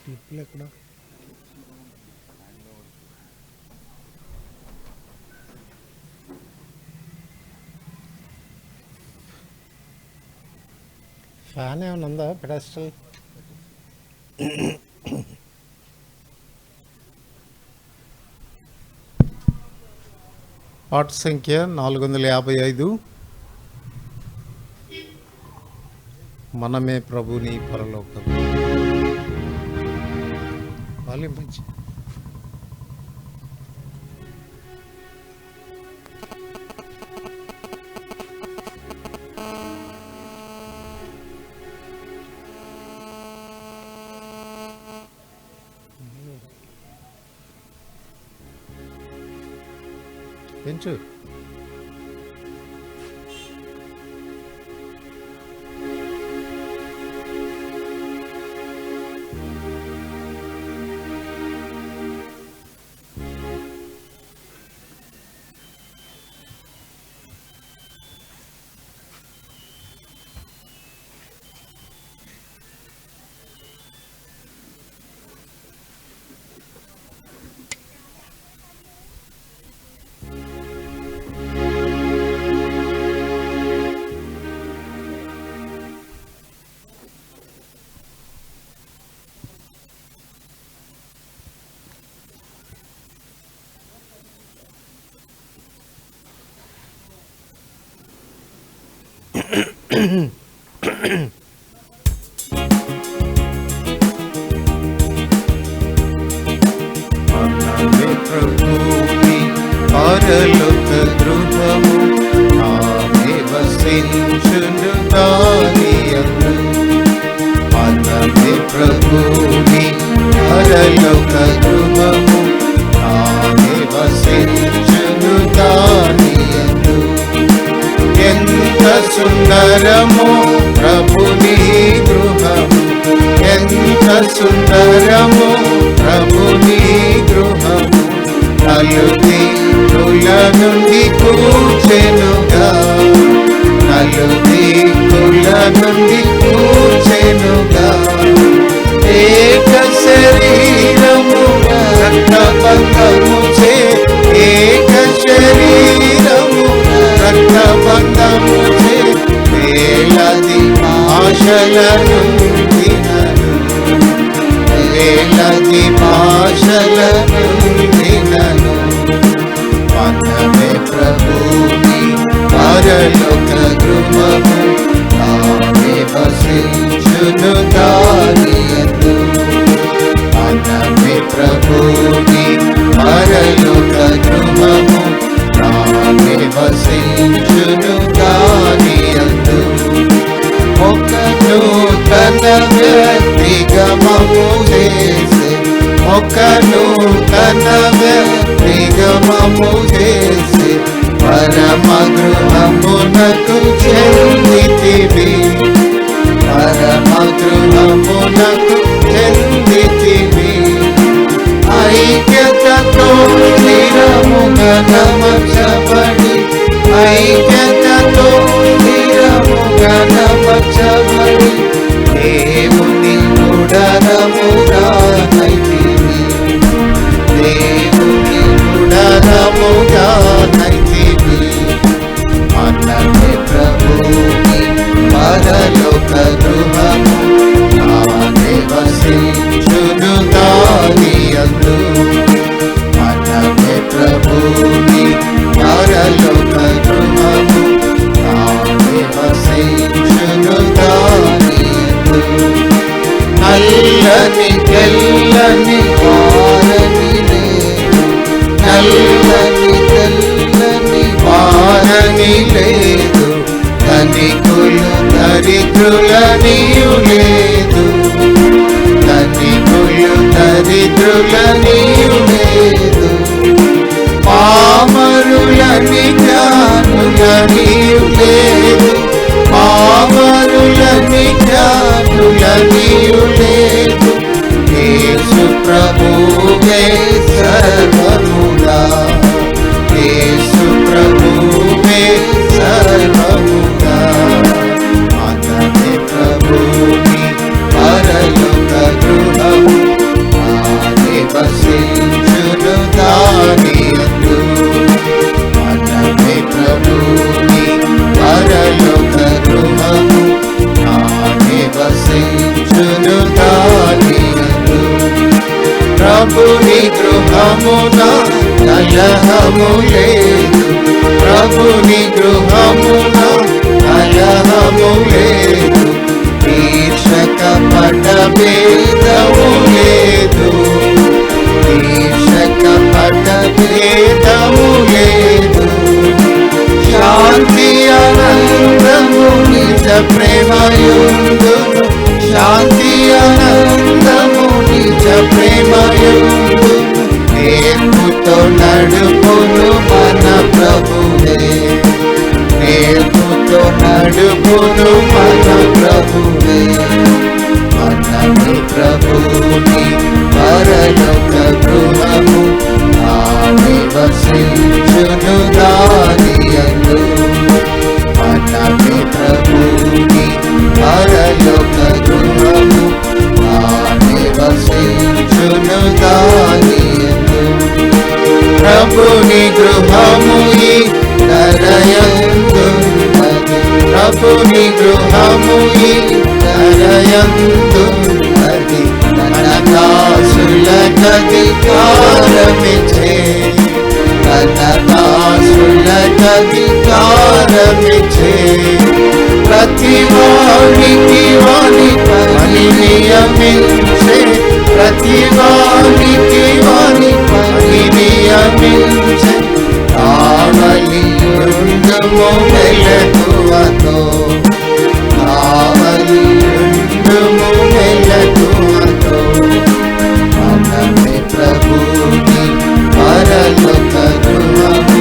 క్లిప్లు ఎక్కడ? ఫ్యాన్ ఏమైనా ఉందా పెడస్టల్? పాట సంఖ్య 455. మనమే ప్రభుని పరలోకం. వాల్యూమ్ పెంచి. పెంచు. మనమే ప్రభుని పరలోక గృహము, నామే వసించును దానియందు. మనమే ప్రభుని పరలోక గృహము, నామే వసించును దానియందు. ఎంత సుందరమో ప్రభుని గృహము, ఎంత సుందరమో ప్రభుని గృహము. నలుదిక్కుల నుండి కూర్చెనుగా, నలుదిక్కుల నుండి కూర్చెనుగా. ఏక శరీరము రక్తబంధము చే, ఏక శరీరము రక్తబంధము చే. వేలాది ఆశలను వినను, వేలాది ఆశలను వినను. మనమే ప్రభుని పరలోక గృహము, నామే వసించును దానియందు. మనమే ప్రభుని పరలోక గృహము, నామే వసించును దానియందు. ఒక నూతన వ్యక్తిగమము చేసి, ఒక నూతన వ్యక్తిగమము చేసి. పరమ గృహమునకు చెందితివి, పరమ గృహమునకు చెందితివి. ఐక్యతతో స్థిరముగా నమర్చబడి, ఐక్యతతో స్థిరముగా నమర్చబడి. దేవుని ఉడరముగానైతివి, దేవుని ఉడరముగానైతివి. మనమే ప్రభుని పరలోక గృహము, నామే వసించును దానియందు. మనమే ప్రభుని పరలోక గృహము, నామే వసించును దానియందు. నల్లని తెల్లని వారని లేదు, నల్లని తెల్లని వారని లేదు. ధనికులు దరిద్రులనియు లేదు, ధనికులు దరిద్రులనియు లేదు. పామరులని జ్ఞానులనియు లేదు, పామరులని జ్ఞానులనియు లేదు. యేసు ప్రభువే సర్వముగా, యేసు ప్రభువే సర్వముగా. మనమే ప్రభుని పరలోక గృహము, కలహము లేదు, ప్రభుని గృహమున కలహము లేదు, ఈర్షక పట భేదము లేదు, ఈర్షక పట భేదము లేదు. శాంతి ఆనందము నిజ ప్రేమయుందును, శాంతి ఆనందము నిజ ప్రేమయుందును, నేర్పుతో నడుపును మన ప్రభువే, నేర్పుతో నడుపును మన ప్రభువే. మనమి ప్రభుని పరలోక గృహము, నివసించును దానియందు. మనమి ప్రభుని పరలోక గృహము, నివసించును దానియందు. ప్రభుని గృహము ఈ ధరయందున్నది, ప్రభుని గృహము ఈ ధరయందున్నది. కనకాసులకధికారమిచ్చే, కనకాసులకధికారమిచ్చే, ప్రతి వానికి వాని పని నియమించే, ప్రతి వానికి వాని పని నియమించే. కావలియుండుము మెలకువతో, కావలియుండుము మెలకువతో. మనమి ప్రభుని పరలోక గృహము,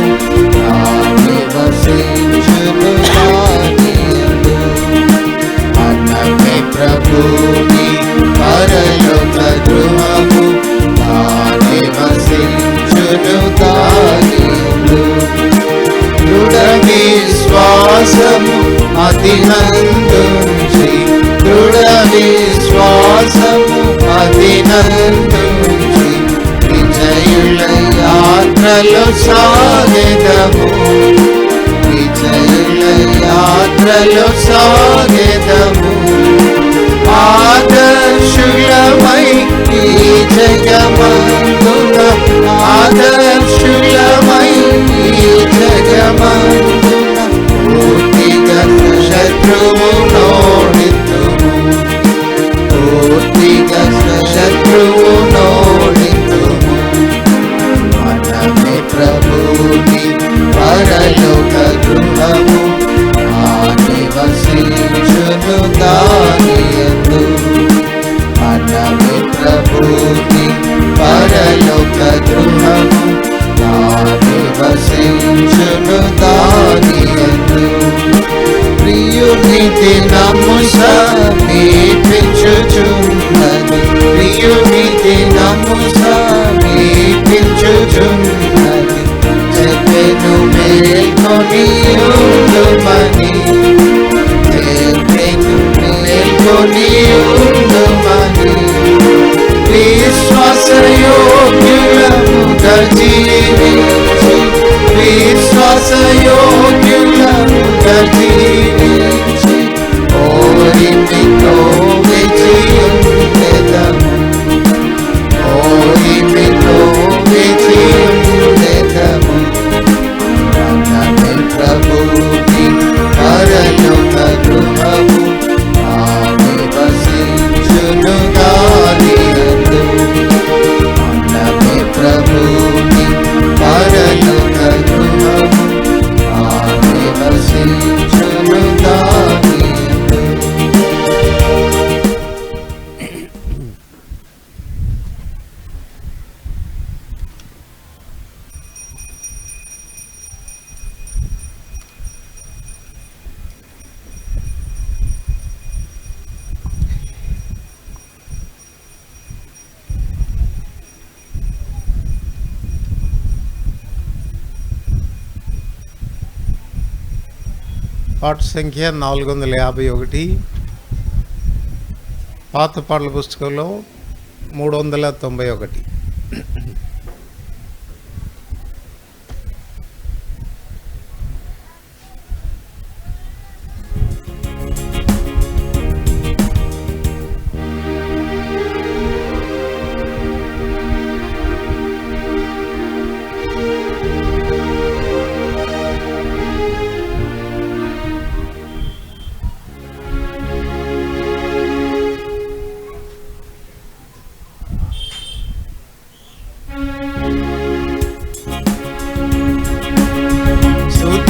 నివసించును దానియందు. మనమి ప్రభుని పరలోక గృహము, నివసించును దానియందు. దృఢ విశ్వాసము అతినందుంచి, దృఢ విశ్వాసము అతినందుంచి, విజయుల యాత్రలో సాగెదము, విజయుల యాత్రలో సాగెదము. ఆదర్శులమై ఈ జగమందున, ఆదర్శులమై ఈ జగమందున, పూర్తిగా శత్రువు నోడితుము, పూర్తిగా శత్రువు నోడితుము. మనమి ప్రభుని పరలోక గృహము, నివసించును దానియందు. మనమి ప్రభుని పరలోక గృహము, నివసించును దానియందు. ప్రియుని దినము సమీపించుచున్నది, ప్రియుని దినము సమీపించుచున్నది. చెప్పెను మేల్కొనియుండుమని, చెప్పెను మేల్కొనియుండుమని. విశ్వాసయోగ్యులముగా జీవించి, విశ్వాసయోగ్యులముగా జీవించి, ఓరిమితో విజయుండెదము, ఓరిమితో విజయుండెదము. మనమి ప్రభుని పరలోక గృహము, నివసించును దానియందు. మనమి ప్రభుని పరలోక గృహము, నివసించును దానియందు. పాట సంఖ్య 451, పాత పాటల పుస్తకంలో 391.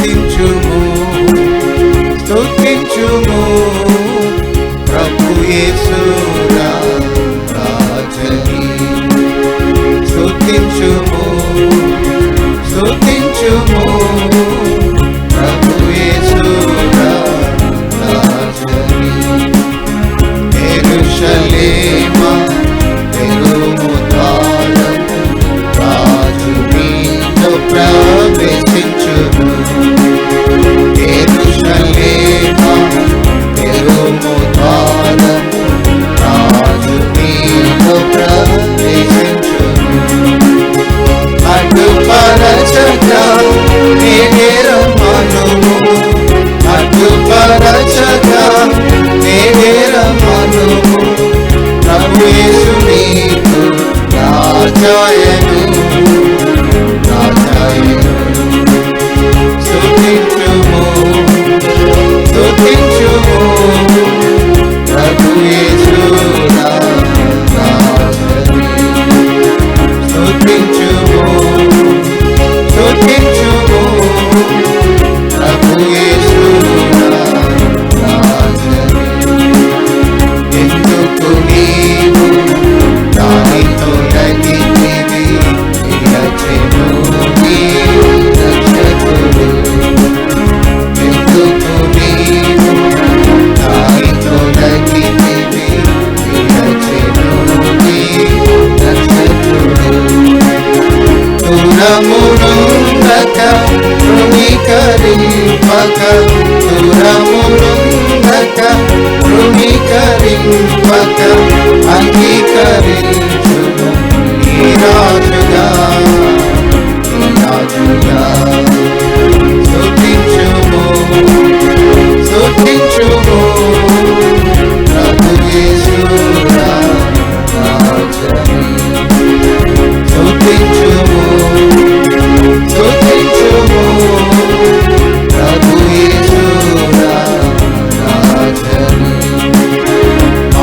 స్తుతించుము స్తుతించుము ప్రభు యేసు రాజని స్తుతించుము స్తుతించుము ప్రభు యేసు రాజని యెరూషలేమా తెరుము ద్వారము రాజు నీలో ప్రవేశించును యెరూషలేమా తెరుము ద్వారము రాజు నీలో ప్రవేశించును అడ్డుపరచగా నేరమనుము అడ్డుపరచగా నేరమనుము ప్రభు యేసు నీకు రాజాయను రాజాయను స్తుతించుము స్తుతించుము ప్రభు యేసు రాజని స్తుతించుము స్తుతించుము ప్రభు యేసు రాజని ఎందుకు నీవు దానితో లగితివి నిలచెను నీ రక్షకుడు ఎందుకు నీవు దానితో లగితివి నిలచెను నీ రక్షకుడు దూరమునుండక తృణీకరింపక దూరమునుండక తృణీకరింపక అంగీకరించును నీ రాజుగా స్తుతించుము స్తుతించుము ప్రభు యేసు రాజని స్తుతించుము స్తుతించుము ప్రభు యేసు రాజని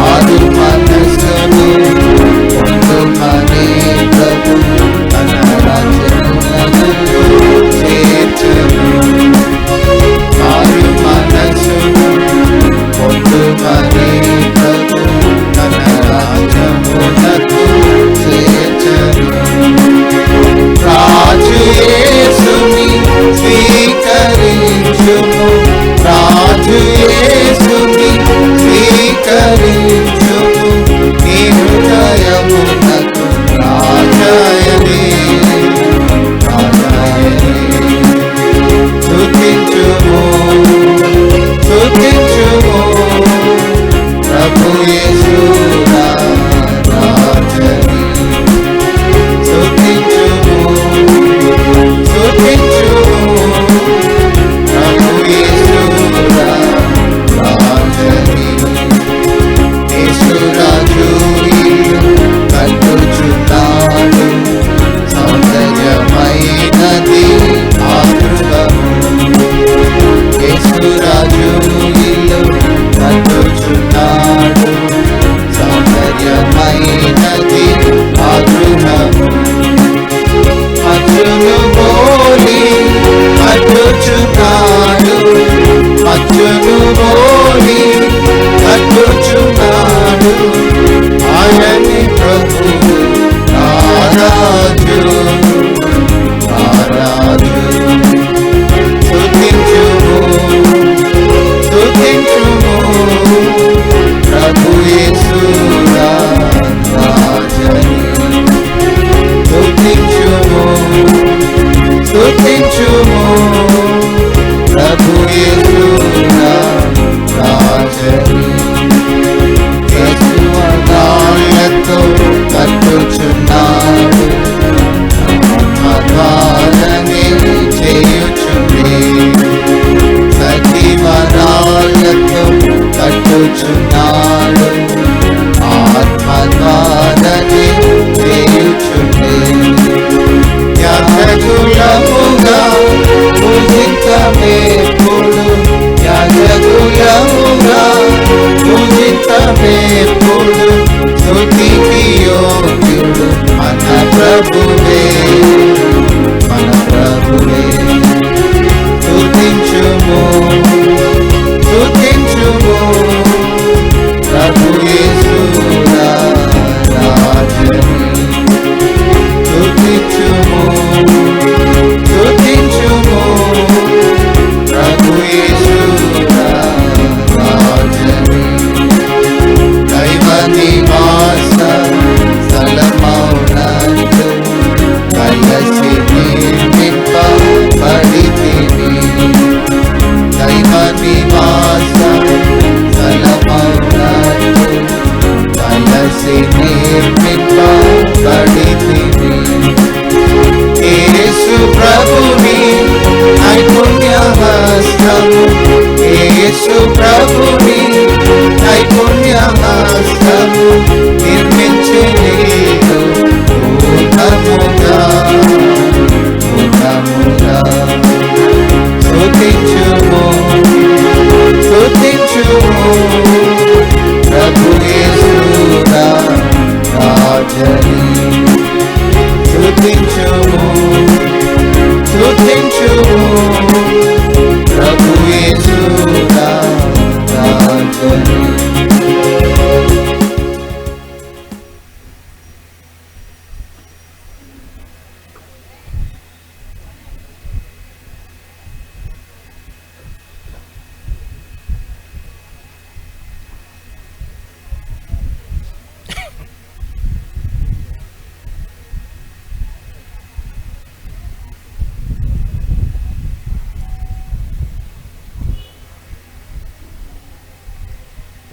ఆరు మనస్సును పొందుమనే ప్రభు తన రాజ్యమునకు చేర్చును ఆరు మనస్సును పొందుమనే ప్రభు తన రాజ్యమునకు చేర్చును రాజు యేసుని స్వీకరించుము రాజు యేసుని స్వీకరించుము నీ హృదయమునకు రాజాయనే రాజాయనే స్తుతించుము స్తుతించుము ప్రభు యేసు రాజని స్తుతించుము స్తుతించుము ప్రభు యేసు రాజని యేసు రాజు ఇల్లు కట్టుచున్నాడు సౌందర్యమైనది ఆ గృహము యేసు రాజు ఇల్లు కట్టుచున్నాడు సౌందర్యమైనది ఆ గృహము మచ్చును బోలి కట్టుచున్నాడు మచ్చును బోలి కట్టుచున్నాడు ఆయని ప్రభువు రారాజు రారాజు స్తుతించుము స్తుతించుము ప్రభు యేసు రాజని స్తుతించుము స్తుతించుము ప్రభు యేసు రాజని యేసు అగాళ్ళతో కట్టుచున్నాడు ద్వారమే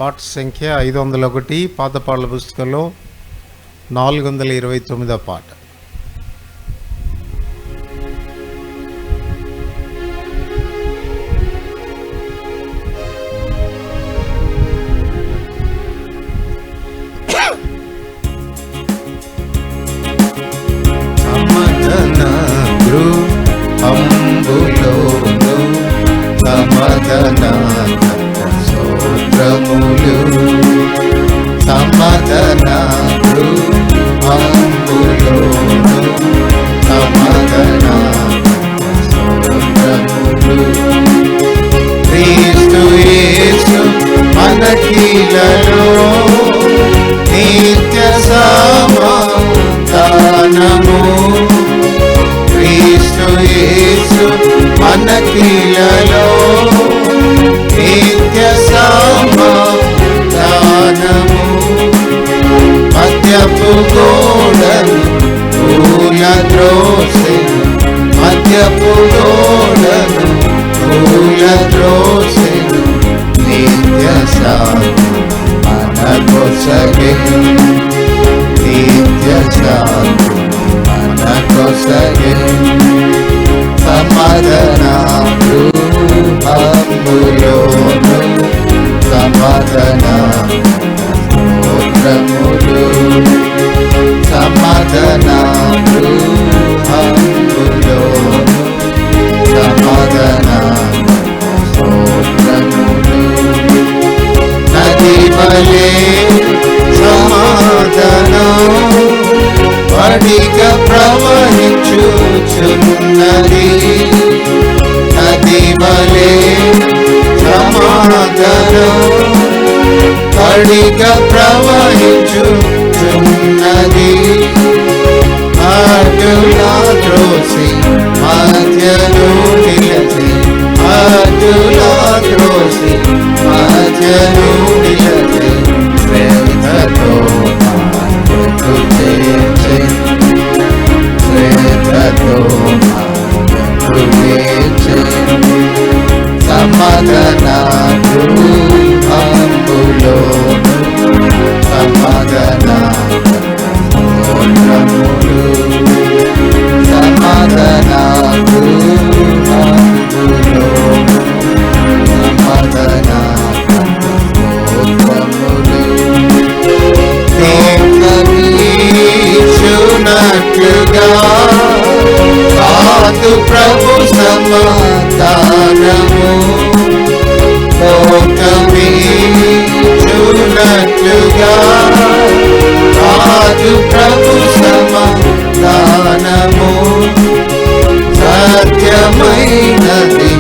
పాట సంఖ్య 501, పాత పాటల పుస్తకంలో 429వ పాట. క్రీస్తు యేసు మనకిలలో నిత్య సమాధానము. క్రీస్తు యేసు మనకిలలో నిత్య సమాధానము. మద్యపు గోడను కూలద్రోసెను, మద్యపు గోడను కూలద్రోసెను. నిత్య శాంతి మనకొసగెను, నిత్య శాంతి మనకొసగెను. సమాధాన గృహములోను సమాధాన స్తోత్రములు. సమాధాన గృహములోను సమాధాన స్తోత్రములు. నది వలె సమాధానం వడిగా ప్రవహించుచున్నది. నది వలె సమాధానం వడిగా ప్రవహించుచున్నది. అటులా త్రోసి మధ్యను నిలచి, అటులా త్రోసి మధ్యను నిలచి. శ్రేతతో మార్గము చేర్చి, శ్రేతతో మార్గము చేర్చి. సమాధాన గృహములోను సమాధాన స్తోత్రములు. సమాధాన గృహములోను సమాధాన స్తోత్రములు. వీక్షునట్లుగా కాదు ప్రభు సమాధానము. లోకమీక్షునట్లుగా కాదు ప్రభు సమాధానము. సత్యమైనది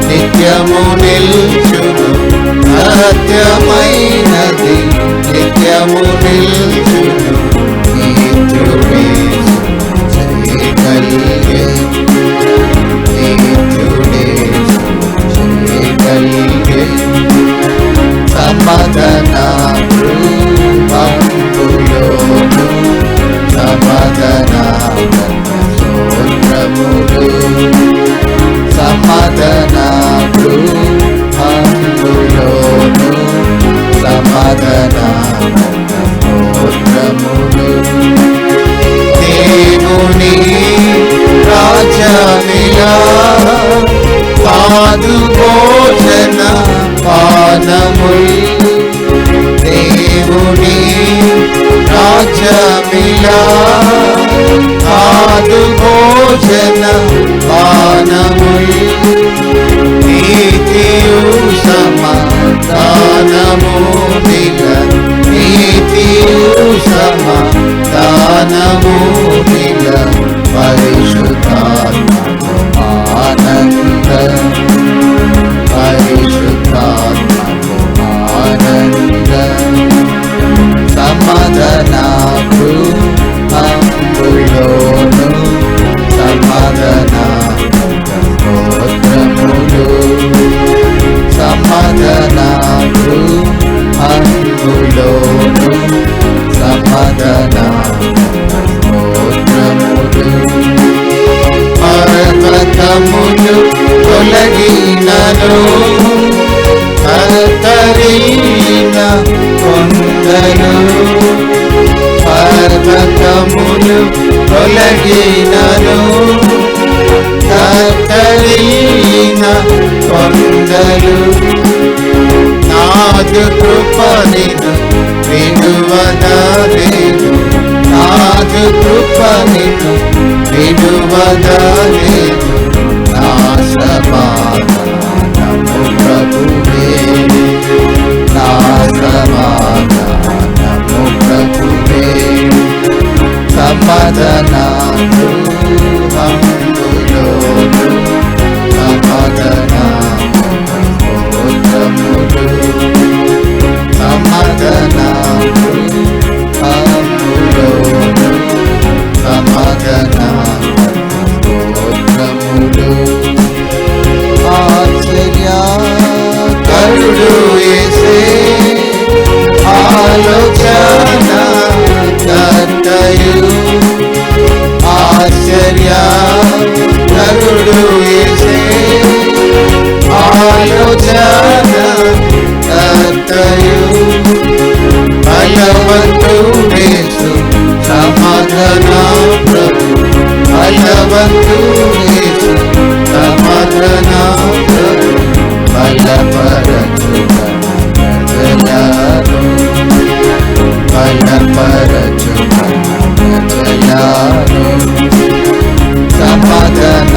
నిత్యము నిల్చును, సత్యమైనది నిత్యము నిల్చును. నిత్యుడే చేయగలిగే, నిత్యుడే చేయగలిగే. సమాధాన గృహములోను సమాధాన స్తోత్రములు. సమాధాన గృహములోను సమాధాన స్తోత్రములు. దేవుని రాజ్యమిలా కాదు భోజన పానములు. దేవుని రాజ్యమిలా కాదు భోజన పానములు. నీతియు సమాధానము నిల, నీతియు సమాధానము నిల. పరిశుద్ధాత్మకు ఆనందం, పరిశుద్ధాత్మకు ఆనందం. సమాధాన గృహములోను సమాధాన స్తోత్రములు. సమాధాన గృహములోను సమాధాన స్తోత్రములు. పర్వతములు తొలగినను, కర్తరిన కలిగినను కట్టలిన కొండలు నాదు కృపనిను విడువదలేను నాదు కృపనిను విడువదలేను నా సమాధానము ప్రభువే నా సమాధానము ప్రభువే సమాధానము హంగులోను సమాధానము స్తోత్రములు సమాధానము హంగులోను సమాధానము స్తోత్రములు ఆశ్చర్యకరుడు యేసే ఆలోచన కర్తయు ఆశ్చర్యకరుడు యేసే ఆలోచన కర్తయు బలవంతుడేసు సమాధాన ప్రభు బలవంతుడేసు సమాధాన ప్రభు బలపరచు ప్రజలను బలపరచు ప్రజలను సమాధాన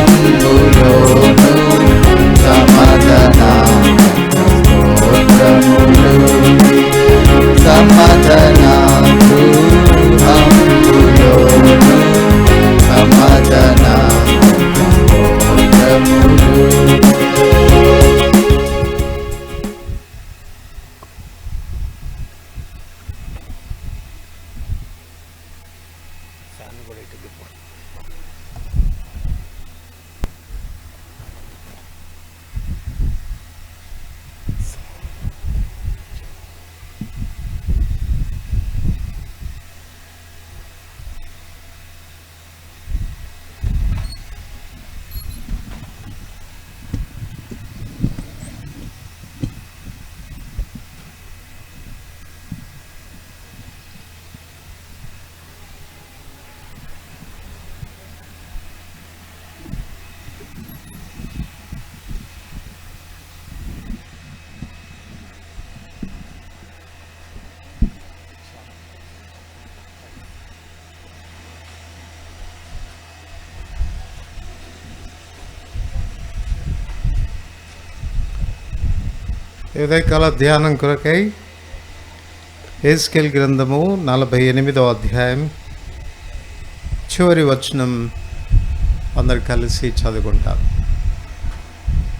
గృహంలోను సమాధాన స్తోత్రములు సమాధాన గృహంలోను సమాధాన స్తోత్రములు. ఉదయకాల ధ్యానం కొరకై యెహెజ్కేలు గ్రంథము 48వ అధ్యాయం చివరి వచనం అందరు కలిసి చదువుకుంటాం.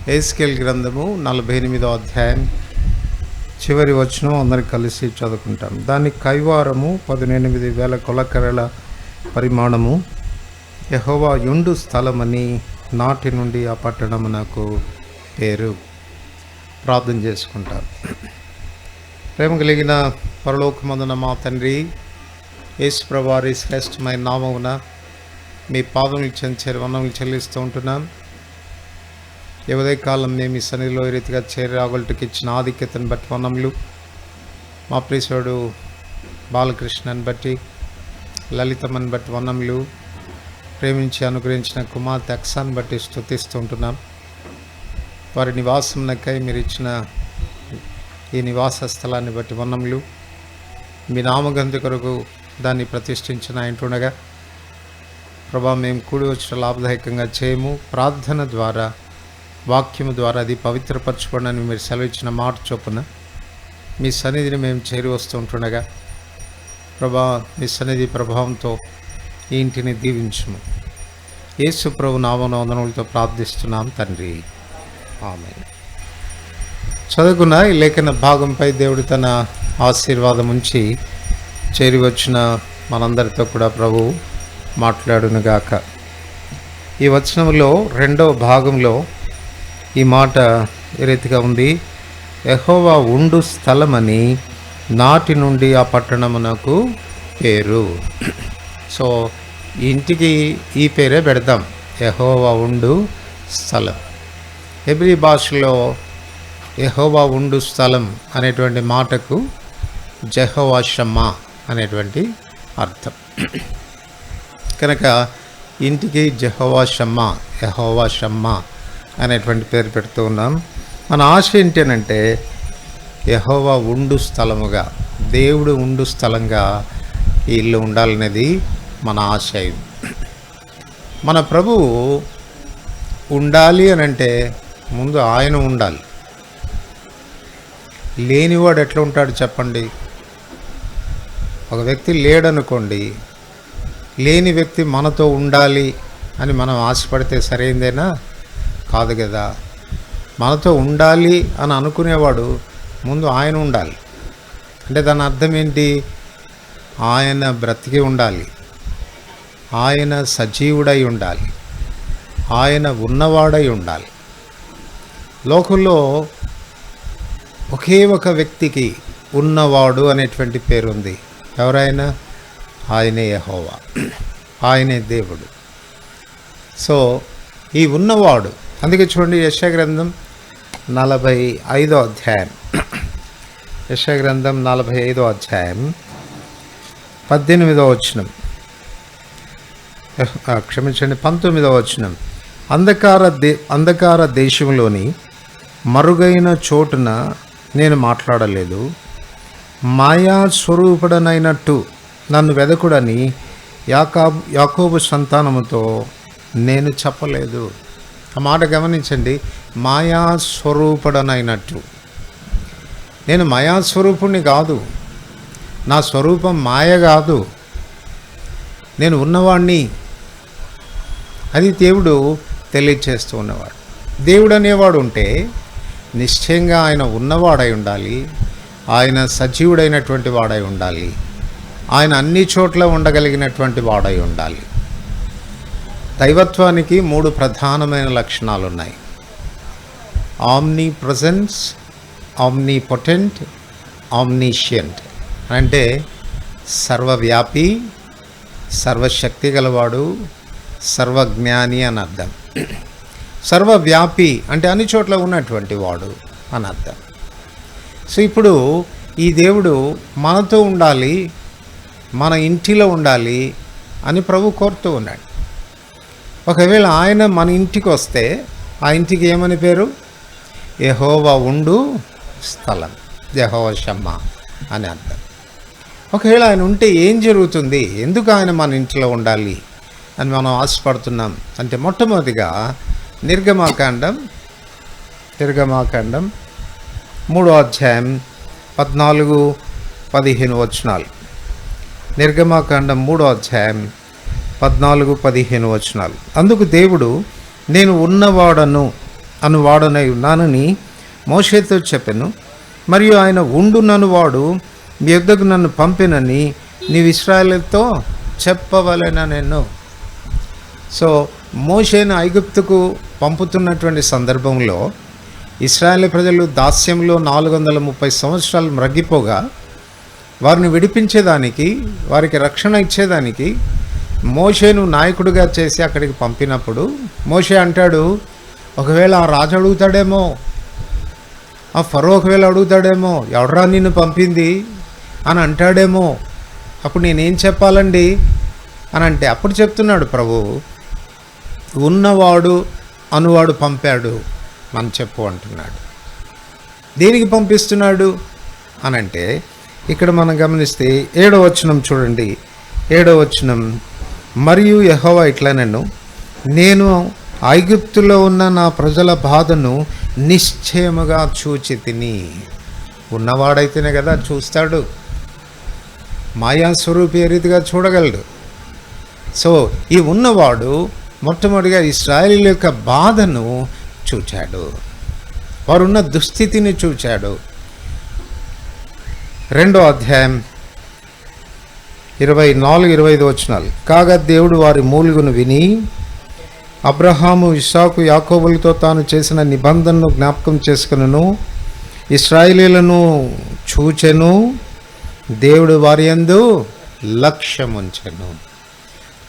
యెహెజ్కేలు గ్రంథము 48వ అధ్యాయం చివరి వచనం అందరు కలిసి చదువుకుంటాం. దాని కైవారము 18,000 కొలకరల పరిమాణము, యెహోవా యుండు స్థలమని నాటి నుండి ఆ పట్టణమునకు పేరు. ప్రార్థన చేసుకుంటారు. ప్రేమ కలిగిన పరలోకమందున మా తండ్రి, యేసు ప్రభువారి శ్రేష్టమైన నామమున మీ పాదములు చెంచే వందనములు చెల్లిస్తూ ఉంటున్నాం. ఈ ఉదయకాలం మేము ఈ సన్నిధిలో ఈ రీతిగా చేరాగొల్టుకి ఇచ్చిన ఆధిక్యతను బట్టి వందనములు. మా ప్రియుడు బాలకృష్ణని బట్టి, లలితమ్మని బట్టి వందనములు. ప్రేమించి అనుగ్రహించిన కుమార్తె అక్సాన్ని బట్టి స్తుతిస్తూ ఉంటున్నాం. వారి నివాసంకై మీరు ఇచ్చిన ఈ నివాస స్థలాన్ని బట్టి వందనములు. మీ నామగంధ కొరకు దాన్ని ప్రతిష్ఠించిన ఇంటుండగా ప్రభా మేము కూడి వచ్చిన లాభదాయకంగా చేయము. ప్రార్థన ద్వారా, వాక్యము ద్వారా అది పవిత్రపరచుకోవడానికి మీరు సెలవిచ్చిన మాట చొప్పున మీ సన్నిధిని మేము చేరి వస్తూ ఉంటుండగా ప్రభా మీ సన్నిధి ప్రభావంతో ఈ ఇంటిని దీవించుము. యేసు ప్రభు నామమున వందనములతో ప్రార్థిస్తున్నాం తండ్రి, ఆమేన్. చదువుకున్న ఈ లేఖన భాగంపై దేవుడు తన ఆశీర్వాదం ఉంచి చేరి వచ్చిన మనందరితో కూడా ప్రభు మాట్లాడునుగాక. ఈ వచనంలో 2వ భాగంలో ఈ మాట ఏ రీతిగా ఉంది, యెహోవా ఉండు స్థలమని నాటి నుండి ఆ పట్టణమునకు పేరు. సో ఇంటికి ఈ పేరే పెడతాం, యెహోవా ఉండు స్థలం. హెబ్రీ భాషలో యెహోవా ఉండు స్థలం అనేటువంటి మాటకు జెహోవా షమ్మా అనేటువంటి అర్థం. కనుక ఇంటికి యెహోవా షమ్మా అనేటువంటి పేరు పెడుతూ ఉన్నాం. మన ఆశ ఏంటంటే యెహోవా ఉండు స్థలముగా, దేవుడు ఉండు స్థలంగా ఈ ఇల్లు ఉండాలనేది మన ఆశయం. మన ప్రభువు ఉండాలి అని అంటే ముందు ఆయన ఉండాలి. లేనివాడు ఎట్లా ఉంటాడు చెప్పండి? ఒక వ్యక్తి లేడనుకోండి, లేని వ్యక్తి మనతో ఉండాలి అని మనం ఆశపడితే సరైందేనా? కాదు కదా. మనతో ఉండాలి అని అనుకునేవాడు ముందు ఆయన ఉండాలి. అంటే దాని అర్థం ఏంటి? ఆయన బ్రతికి ఉండాలి, ఆయన సజీవుడై ఉండాలి, ఆయన ఉన్నవాడై ఉండాలి. లోకంలో ఒకే ఒక వ్యక్తికి ఉన్నవాడు అనేటువంటి పేరుంది. ఎవరైనా? ఆయనే యెహోవా, ఆయనే దేవుడు. సో ఈ ఉన్నవాడు, అందుకే చూడండి యెషయా గ్రంథం 45వ అధ్యాయం, యెషయా గ్రంథం 45వ అధ్యాయం 18వ వచనం, క్షమించండి 19వ వచనం. అంధకార దేశంలోని మరుగైన చోటున నేను మాట్లాడలేదు, మాయా స్వరూపుడనైనట్టు నన్ను వెదకుడని యాకోబు సంతానముతో నేను చెప్పలేదు. ఆ మాట గమనించండి. మాయా స్వరూపుడనైనట్టు. నేను మాయా స్వరూపుణ్ణి కాదు, నా స్వరూపం మాయ కాదు, నేను ఉన్నవాణ్ణి. అది దేవుడు తెలియచేస్తూ ఉన్నవాడు. దేవుడు అనేవాడు ఉంటే నిశ్చయంగా ఆయన ఉన్నవాడై ఉండాలి, ఆయన సజీవుడైనటువంటి వాడై ఉండాలి, ఆయన అన్ని చోట్ల ఉండగలిగినటువంటి వాడై ఉండాలి. దైవత్వానికి 3 ప్రధానమైన లక్షణాలు ఉన్నాయి. Omni presence, omni potent, omniscient. అంటే సర్వవ్యాపి, సర్వశక్తి గలవాడు, సర్వజ్ఞాని అని అర్థం. సర్వవ్యాపి అంటే అన్ని చోట్ల ఉన్నటువంటి వాడు అని అర్థం. సో ఇప్పుడు ఈ దేవుడు మనతో ఉండాలి, మన ఇంటిలో ఉండాలి అని ప్రభు కోరుతూ ఉన్నాడు. ఒకవేళ ఆయన మన ఇంటికి వస్తే ఆ ఇంటికి ఏమని పేరు? యెహోవా ఉండు స్థలం, యెహోవా షమ్మా అని అర్థం. ఒకవేళ ఆయన ఉంటే ఏం జరుగుతుంది? ఎందుకు ఆయన మన ఇంట్లో ఉండాలి అని మనం ఆశపడుతున్నాం అంటే, మొట్టమొదటిగా నిర్గమాకాండం 3వ అధ్యాయం 14-15 వచనాలు. నిర్గమాకాండం 3వ అధ్యాయం 14-15 వచనాలు. అందుకు దేవుడు, నేను ఉన్నవాడను వాడనై ఉన్నానని మోషేతో చెప్పెను, మరియు ఆయన ఉండునను వాడు మీ యొద్దకు నన్ను పంపినని నీవు ఇశ్రాయేలుతో చెప్పవలెననెను. సో మోషేను ఐగుప్తుకు పంపుతున్నటువంటి సందర్భంలో ఇశ్రాయేలు ప్రజలు దాస్యంలో 430 సంవత్సరాలు మ్రగ్గిపోగా వారిని విడిపించేదానికి, వారికి రక్షణ ఇచ్చేదానికి మోషేను నాయకుడిగా చేసి అక్కడికి పంపినప్పుడు మోషే అంటాడు, ఒకవేళ ఆ రాజు అడుగుతాడేమో, ఆ ఫరో ఒకవేళ అడుగుతాడేమో, ఎవడరా నిన్ను పంపింది అని అంటాడేమో, అప్పుడు నేనేం చెప్పాలండి అని అంటే, అప్పుడు చెప్తున్నాడు ప్రభు, ఉన్నవాడు అనువాడు పంపాడు అని చెప్పు అంటున్నాడు. దేనికి పంపిస్తున్నాడు అని అంటే, ఇక్కడ మనం గమనిస్తే 7వ వచనం చూడండి. 7వ వచనం, మరియు యెహోవా ఇట్లనెను, నేను ఐగుప్తులో ఉన్న నా ప్రజల బాధను నిశ్చయముగా చూచి తిని. ఉన్నవాడైతేనే కదా చూస్తాడు, మాయాస్వరూపి ఏ రీతిగా చూడగలడు. సో ఈ ఉన్నవాడు మొట్టమొదటిగా ఇశ్రాయేలీయుల యొక్క బాధను చూచాడు, వారున్న దుస్థితిని చూచాడు. 2వ అధ్యాయం 24-25 వచనాలు. కాగా దేవుడు వారి మూలుగును విని అబ్రహాము, ఇస్సాకు, యాకోబులతో తాను చేసిన నిబంధనను జ్ఞాపకం చేసుకునను, ఇశ్రాయేలీయులను చూచెను, దేవుడు వారి యందు లక్ష్యముంచెను.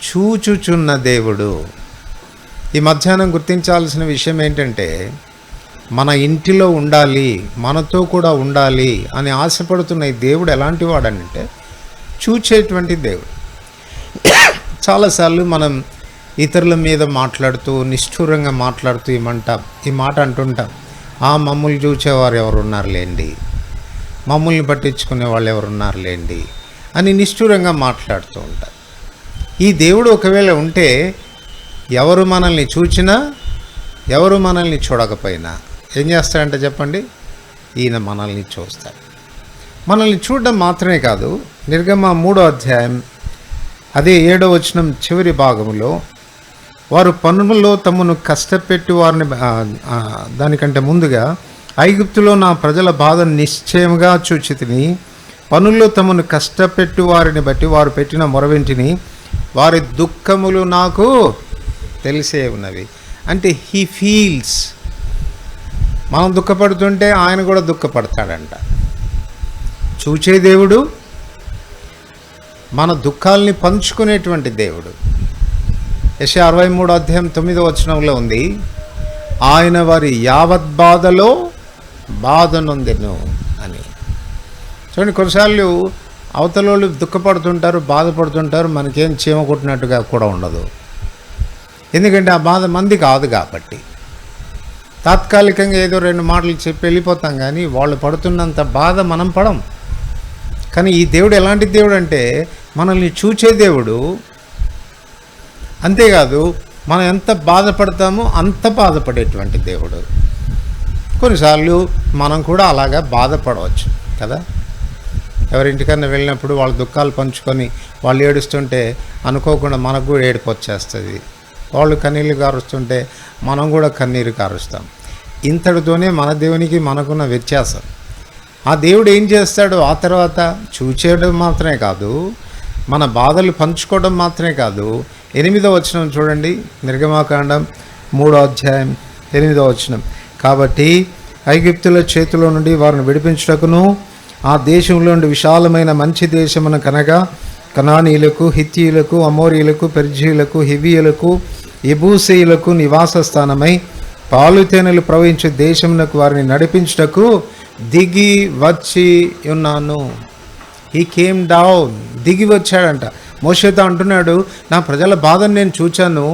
చూచుచున్న దేవుడు. ఈ మధ్యాహ్నం గుర్తించాల్సిన విషయం ఏంటంటే, మన ఇంటిలో ఉండాలి, మనతో కూడా ఉండాలి అని ఆశపడుతున్న ఈ దేవుడు ఎలాంటి వాడనంటే చూచేటువంటి దేవుడు. చాలాసార్లు మనం ఇతరుల మీద మాట్లాడుతూ నిష్ఠూరంగా మాట్లాడుతూ ఈ మాట అంటుంటాం, మమ్మల్ని చూచేవారు ఎవరున్నారులేండి, మమ్మల్ని పట్టించుకునే వాళ్ళు ఎవరున్నారులేండి అని నిష్ఠూరంగా మాట్లాడుతూ ఉంటారు. ఈ దేవుడు ఒకవేళ ఉంటే ఎవరు మనల్ని చూచినా ఎవరు మనల్ని చూడకపోయినా ఏం చేస్తాడంటే చెప్పండి, ఈయన మనల్ని చూస్తాడు. మనల్ని చూడడం మాత్రమే కాదు, నిర్గమ 3వ అధ్యాయం అదే 7వ వచనం చివరి భాగంలో, వారు పనులలో తమను కష్టపెట్టి వారిని దానికంటే ముందుగా ఐగుప్తులో నా ప్రజల బాధ నిశ్చయముగా చూచితిని, పనుల్లో తమను కష్టపెట్టి వారిని బట్టి వారు పెట్టిన మొరవింటిని, వారి దుఃఖములు నాకు తెలిసే ఉన్నవి. అంటే హీ ఫీల్స్, మనం దుఃఖపడుతుంటే ఆయన కూడా దుఃఖపడతాడంట. చూచే దేవుడు, మన దుఃఖాల్ని పంచుకునేటువంటి దేవుడు. యెషయా 63వ అధ్యాయం 9వ వచనంలో ఉంది, ఆయన వారి యావత్ బాధలో బాధ నొందెను అని. చూడండి, కొన్నిసార్లు అవతల వాళ్ళు దుఃఖపడుతుంటారు, బాధపడుతుంటారు, మనకేం చీమ కొట్టినట్టుగా కూడా ఉండదు. ఎందుకంటే ఆ బాధ మంది కాదు కాబట్టి. తాత్కాలికంగా ఏదో 2 మాటలు చెప్పి వెళ్ళిపోతాం, కానీ వాళ్ళు పడుతున్నంత బాధ మనం పడం. కానీ ఈ దేవుడు ఎలాంటి దేవుడు అంటే మనల్ని చూచే దేవుడు. అంతేకాదు, మనం ఎంత బాధపడతామో అంత బాధపడేటువంటి దేవుడు. కొన్నిసార్లు మనం కూడా అలాగా బాధపడవచ్చు కదా. ఎవరింటికన్నా వెళ్ళినప్పుడు వాళ్ళ దుఃఖాలు పంచుకొని వాళ్ళు ఏడుస్తుంటే అనుకోకుండా మనకు కూడా ఏడుపు వచ్చేస్తుంది. వాళ్ళు కన్నీళ్ళు కారుస్తుంటే మనం కూడా కన్నీరు కారుస్తాం. ఇంతటితోనే మన దేవునికి మనకున్న వ్యత్యాసం. ఆ దేవుడు ఏం చేస్తాడు, ఆ తర్వాత చూచేయడం మాత్రమే కాదు, మన బాధలు పంచుకోవడం మాత్రమే కాదు. 8వ వచనం చూడండి, నిర్గమాకాండం 3వ అధ్యాయం 8వ వచనం, కాబట్టి ఐగుప్తుల చేతిలో నుండి వారిని విడిపించుటకును ఆ దేశంలో నుండి విశాలమైన మంచి దేశమున కనగా కనానీయులకు, హిత్తీయులకు, అమోరీయులకు, పెర్జీయులకు, హివ్వీయులకు, యెబూసీయులకు నివాస స్థానమై పాలు తేనెలు ప్రవహించే దేశమునకు వారిని నడిపించుటకు దిగి వచ్చి ఉన్నాను. హీ కేమ్ డౌన్, దిగి వచ్చాడంట. మోషేతో అంటున్నాడు, నా ప్రజల బాధను నేను చూచాను,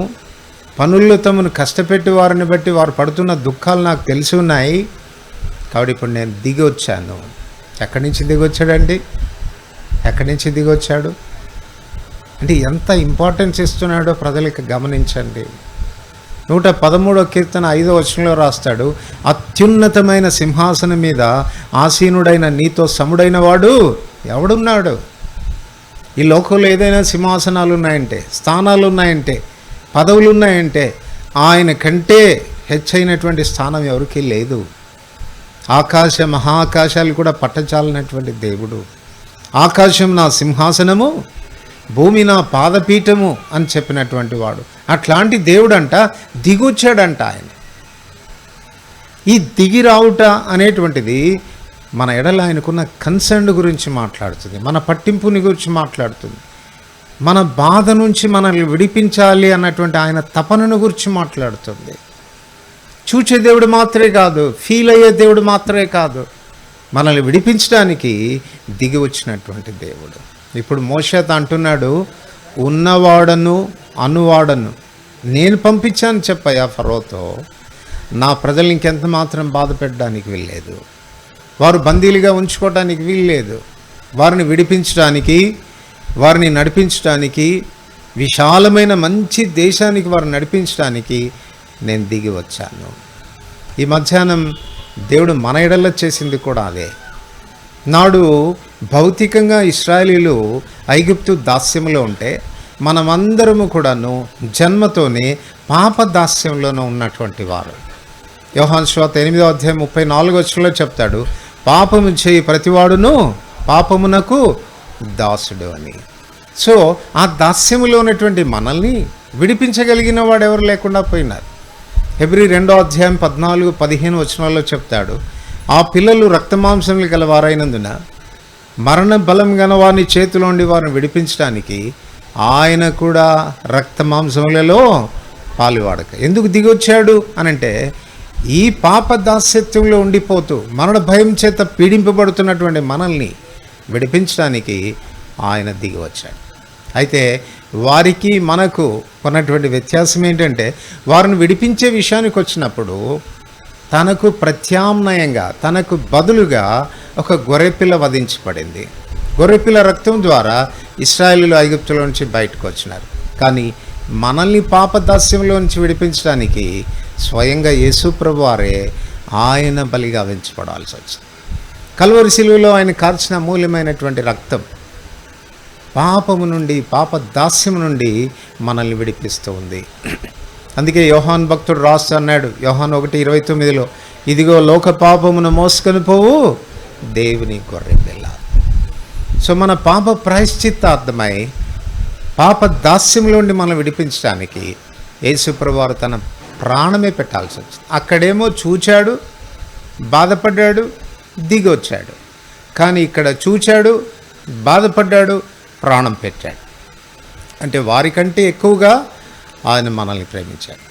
పనుల్లో తమను కష్టపెట్టి వారిని బట్టి వారు పడుతున్న దుఃఖాలు నాకు తెలిసి ఉన్నాయి, కాబట్టి ఇప్పుడు నేను దిగి వచ్చాను. ఎక్కడి నుంచి దిగి వచ్చాడండి? ఎక్కడి నుంచి దిగి వచ్చాడు అంటే ఎంత ఇంపార్టెన్స్ ఇస్తున్నాడో ప్రజలకు గమనించండి. 113వ కీర్తన 5వ వచనంలో రాస్తాడు, అత్యున్నతమైన సింహాసనం మీద ఆసీనుడైన నీతో సముడైన వాడు ఎవడున్నాడు? ఈ లోకంలో ఏదైనా సింహాసనాలు ఉన్నాయంటే, స్థానాలు ఉన్నాయంటే, పదవులు ఉన్నాయంటే ఆయన కంటే హెచ్చైనటువంటి స్థానం ఎవరికీ లేదు. ఆకాశ మహాకాశాలు కూడా పట్టచాలనటువంటి దేవుడు. ఆకాశం నా సింహాసనము, భూమి నా పాదపీఠము అని చెప్పినటువంటి వాడు. అట్లాంటి దేవుడంట దిగొచ్చాడంట ఆయన. ఈ దిగి రావుట అనేటువంటిది మన ఎడల ఆయనకున్న కన్సర్న్ గురించి మాట్లాడుతుంది, మన పట్టింపుని గురించి మాట్లాడుతుంది, మన బాధ నుంచి మనల్ని విడిపించాలి అన్నటువంటి ఆయన తపనను గురించి మాట్లాడుతుంది. చూచే దేవుడు మాత్రమే కాదు, ఫీల్ అయ్యే దేవుడు మాత్రమే కాదు, మనల్ని విడిపించడానికి దిగి వచ్చినటువంటి దేవుడు. ఇప్పుడు మోషేతో అంటున్నాడు, ఉన్నవాడను అనువాడను నేను పంపించాను చెప్పయ్యా ఫరోతో, నా ప్రజల్ని ఇంకెంత మాత్రం బాధ పెట్టడానికి వీల్లేదు, వారు బందీలుగా ఉంచుకోవడానికి వీల్లేదు, వారిని విడిపించడానికి, వారిని నడిపించడానికి, విశాలమైన మంచి దేశానికి వారిని నడిపించడానికి నేను దిగి వచ్చాను. ఈ మధ్యాహ్నం దేవుడు మన ఎడల చేసింది కూడా అదే. నాడు భౌతికంగా ఇశ్రాయేలీలు ఐగుప్తు దాస్యంలో ఉంటే మనమందరము కూడాను జన్మతోనే పాప దాస్యంలోనూ ఉన్నటువంటి వారు. యోహాను సువార్త 8వ అధ్యాయం 34వ వచనంలో చెప్తాడు, పాపము చేయి ప్రతివాడును పాపమునకు దాసుడు అని. సో ఆ దాస్యములో ఉన్నటువంటి మనల్ని విడిపించగలిగిన వాడు ఎవరు లేకుండా పోయినారు. హెబ్రీ 2వ అధ్యాయం 14-15 వచనాల్లో చెప్తాడు, ఆ పిల్లలు రక్తమాంసములు గల వారైనందున మరణ బలం గల వారిని చేతిలోండి వారిని విడిపించడానికి ఆయన కూడా రక్తమాంసములలో పాలువాడక. ఎందుకు దిగొచ్చాడు అనంటే, ఈ పాప దాస్యత్వంలో ఉండిపోతూ మరణ భయం చేత పీడింపబడుతున్నటువంటి మనల్ని విడిపించడానికి ఆయన దిగి వచ్చాడు. అయితే వారికి మనకు ఉన్నటువంటి వ్యత్యాసం ఏంటంటే, వారిని విడిపించే విషయానికి వచ్చినప్పుడు తనకు ప్రత్యామ్నాయంగా, తనకు బదులుగా ఒక గొర్రెపిల్ల వధించబడింది. గొర్రెపిల్ల రక్తం ద్వారా ఇశ్రాయేలీయులు ఐగుప్తులో నుంచి బయటకు వచ్చినారు. కానీ మనల్ని పాపదాస్యంలో నుంచి విడిపించడానికి స్వయంగా యేసు ప్రభు వారే ఆయన బలిగా వెంచబడాల్సి వచ్చింది. కల్వరి శిలువలో ఆయన కార్చిన అమూల్యమైనటువంటి రక్తం పాపము నుండి, పాపదాస్యం నుండి మనల్ని విడిపిస్తూ ఉంది. అందుకే యోహాన్ భక్తుడు రాస్తూ అన్నాడు, యోహాన్ 1:29, ఇదిగో లోక పాపమును మోసుకొని పోవు దేవుని గొర్రెపిల్ల. సో మన పాప ప్రాయశ్చిత్తార్థమై పాప దాస్యంలో నుండి మనం విడిపించడానికి యేసు ప్రభువారు తన ప్రాణమే పెట్టాల్సి వచ్చింది. అక్కడేమో చూచాడు, బాధపడ్డాడు, దిగి వచ్చాడు. కానీ ఇక్కడ చూచాడు, బాధపడ్డాడు, ప్రాణం పెట్టాడు. అంటే వారికంటే ఎక్కువగా ఆయన మనల్ని ప్రేమించాడు.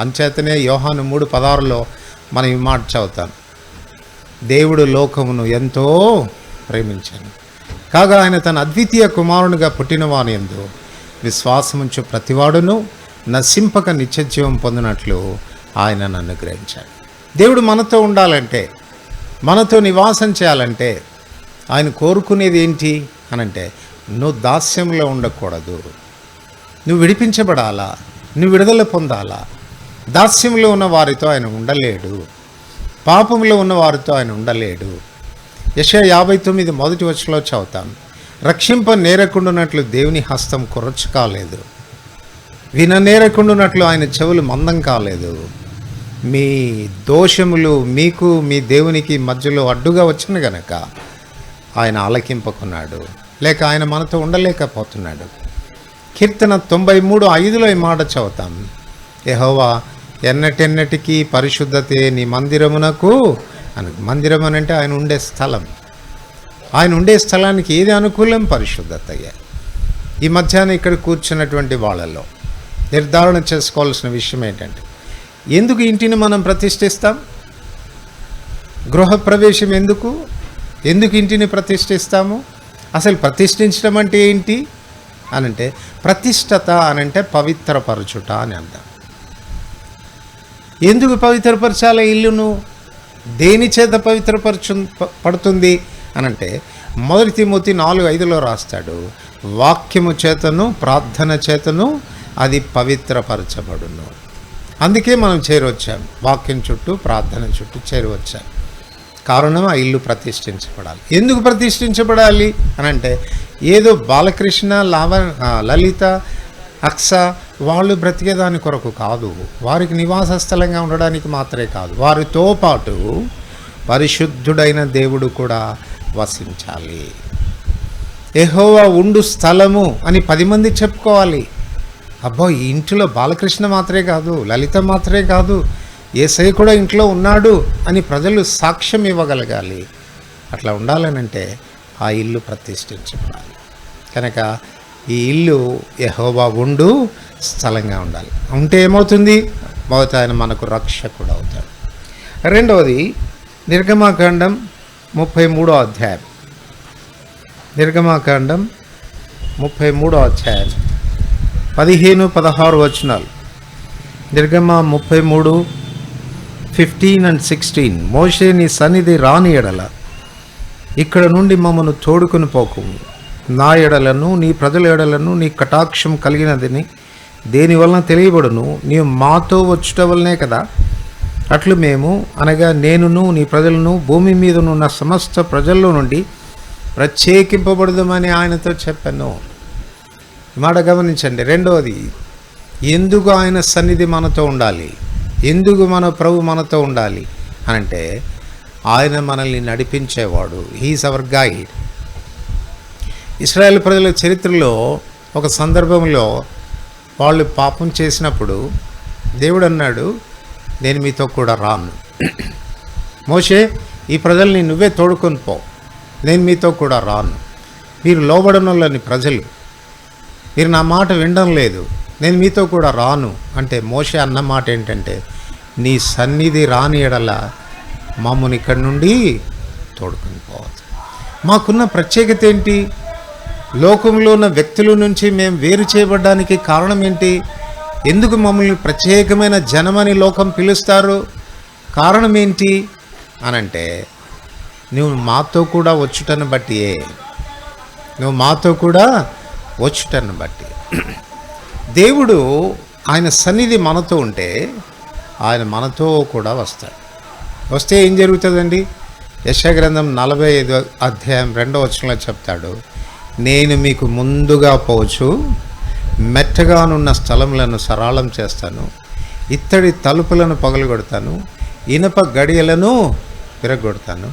అంచేతనే యోహాను 3:16 మనం ఈ మాట చదువుతాం, దేవుడు లోకమును ఎంతో ప్రేమించాను కాగా ఆయన తన అద్వితీయ కుమారునిగా పుట్టినవాని యందు విశ్వాసముంచు ప్రతివాడును నశింపక నిత్యజీవం పొందినట్లు ఆయనను అనుగ్రహించాడు. దేవుడు మనతో ఉండాలంటే, మనతో నివాసం చేయాలంటే ఆయన కోరుకునేది ఏంటి అనంటే, నువ్వు దాస్యంలో ఉండకూడదు, నువ్వు విడిపించబడాలా, నువ్వు విడుదల పొందాలా. దాస్యంలో ఉన్న వారితో ఆయన ఉండలేడు, పాపంలో ఉన్న వారితో ఆయన ఉండలేడు. యెషయా 59 మొదటి వచనంలో చదువుతాం, రక్షింప నేరకుండునట్లు దేవుని హస్తం కొరచు కాలేదు, విననేరకుండునట్లు ఆయన చెవులు మందం కాలేదు. మీ దోషములు మీకు మీ దేవునికి మధ్యలో అడ్డుగా వచ్చిన గనక ఆయన ఆలకింపకున్నాడు, లేక ఆయన మనతో ఉండలేకపోతున్నాడు. కీర్తన 93:5 ఈ మాట చదువుతాం, యెహోవా ఎన్నటెన్నటికీ పరిశుద్ధతే నీ మందిరమునకు అని. మందిరం అని అంటే ఆయన ఉండే స్థలం. ఆయన ఉండే స్థలానికి ఏది అనుకూలం? పరిశుద్ధతయ్యే. ఈ మధ్యాహ్నం ఇక్కడ కూర్చున్నటువంటి వాళ్ళలో నిర్ధారణ చేసుకోవాల్సిన విషయం ఏంటంటే, ఎందుకు ఇంటిని మనం ప్రతిష్ఠిస్తాం? గృహప్రవేశం ఎందుకు ఇంటిని ప్రతిష్ఠిస్తాము? అసలు ప్రతిష్ఠించడం అంటే ఏంటి అనంటే, ప్రతిష్టత అనంటే పవిత్రపరచుట అని అంటాం. ఎందుకు పవిత్రపరచాలి ఇల్లును? దేని చేత పడుతుంది అనంటే, 1 తిమోతి 4:5 రాస్తాడు, వాక్యము చేతను ప్రార్థన చేతను అది పవిత్రపరచబడును. అందుకే మనం చేరవచ్చాం, వాక్యం చుట్టూ ప్రార్థన చుట్టూ చేరవచ్చాం. కారణం ఆ ఇల్లు ప్రతిష్ఠించబడాలి. ఎందుకు ప్రతిష్ఠించబడాలి అనంటే, ఏదో బాలకృష్ణ, లలిత, అక్స వాళ్ళు బ్రతికేదాని కొరకు కాదు, వారికి నివాస స్థలంగా ఉండడానికి మాత్రమే కాదు, వారితో పాటు పరిశుద్ధుడైన దేవుడు కూడా వసించాలి. యెహోవా ఉండు స్థలము అని 10 మంది చెప్పుకోవాలి. అబ్బో, ఈ ఇంటిలో బాలకృష్ణ మాత్రమే కాదు, లలిత మాత్రమే కాదు, యేసయ్య కూడా ఇంట్లో ఉన్నాడు అని ప్రజలు సాక్ష్యం ఇవ్వగలగాలి. అట్లా ఉండాలనంటే ఆ ఇల్లు ప్రతిష్ఠించబడాలి. కనుక ఈ ఇల్లు యెహోవా ఉండు స్థలంగా ఉండాలి. ఉంటే ఏమవుతుంది? మొదట ఆయన మనకు రక్షకుడు అవుతాడు. రెండవది, నిర్గమాకాండం 33వ అధ్యాయం. నిర్గమాకాండం 33వ అధ్యాయం 15-16 వచనాలు. నిర్గమ 33:15 and 16. మోషే నీ సన్నిధి రాని ఎడల ఇక్కడ నుండి మమ్మను తోడుకొని పోకుము, నా ఎడలను నీ ప్రజల ఎడలను నీ కటాక్షం కలిగినదని దేనివలన తెలియబడును, నీవు మాతో వచ్చుట వల్లనే కదా. అట్లు మేము అనగా నేనును నీ ప్రజలను భూమి మీదనున్న సమస్త ప్రజల్లో నుండి ప్రత్యేకింపబడదామని ఆయనతో చెప్పాను. మాట గమనించండి. రెండవది, ఎందుకు ఆయన సన్నిధి మనతో ఉండాలి, ఎందుకు మన ప్రభు మనతో ఉండాలి అనంటే, ఆయన మనల్ని నడిపించేవాడు. He is our guide. ఇశ్రాయేల్ ప్రజల చరిత్రలో ఒక సందర్భంలో వాళ్ళు పాపం చేసినప్పుడు దేవుడు అన్నాడు, నేను మీతో కూడా రాను. మోషే, ఈ ప్రజల్ని నువ్వే తోడుకొని పో, నేను మీతో కూడా రాను. మీరు లోబడనోళ్ళని ప్రజలు, మీరు నా మాట వినడం లేదు, నేను మీతో కూడా రాను అంటే మోషే అన్న మాట ఏంటంటే, నీ సన్నిధి రాని ఎడల మమ్మల్ని ఇక్కడి నుండి తోడుకొని పోవచ్చు. మాకున్న ప్రత్యేకత ఏంటి? లోకంలో ఉన్న వ్యక్తుల నుంచి మేము వేరు చేయబడడానికి కారణం ఏంటి? ఎందుకు మమ్మల్ని ప్రత్యేకమైన జనమని లోకం పిలుస్తారు? కారణం ఏంటి అనంటే, నువ్వు మాతో కూడా వచ్చుటను బట్టియే. నువ్వు మాతో కూడా వచ్చుటను బట్టి. దేవుడు ఆయన సన్నిధి మనతో ఉంటే ఆయన మనతో కూడా వస్తాడు. వస్తే ఏం జరుగుతుందండి? యెషయా గ్రంథం 45 అధ్యాయం 2వ వచనంలో చెప్తాడు, నేను మీకు ముందుగా పోవచ్చు, మెట్టగానున్న స్థలములను సరళం చేస్తాను, ఇత్తడి తలుపులను పగలగొడతాను, ఇనప గడియలను విరగొడతాను,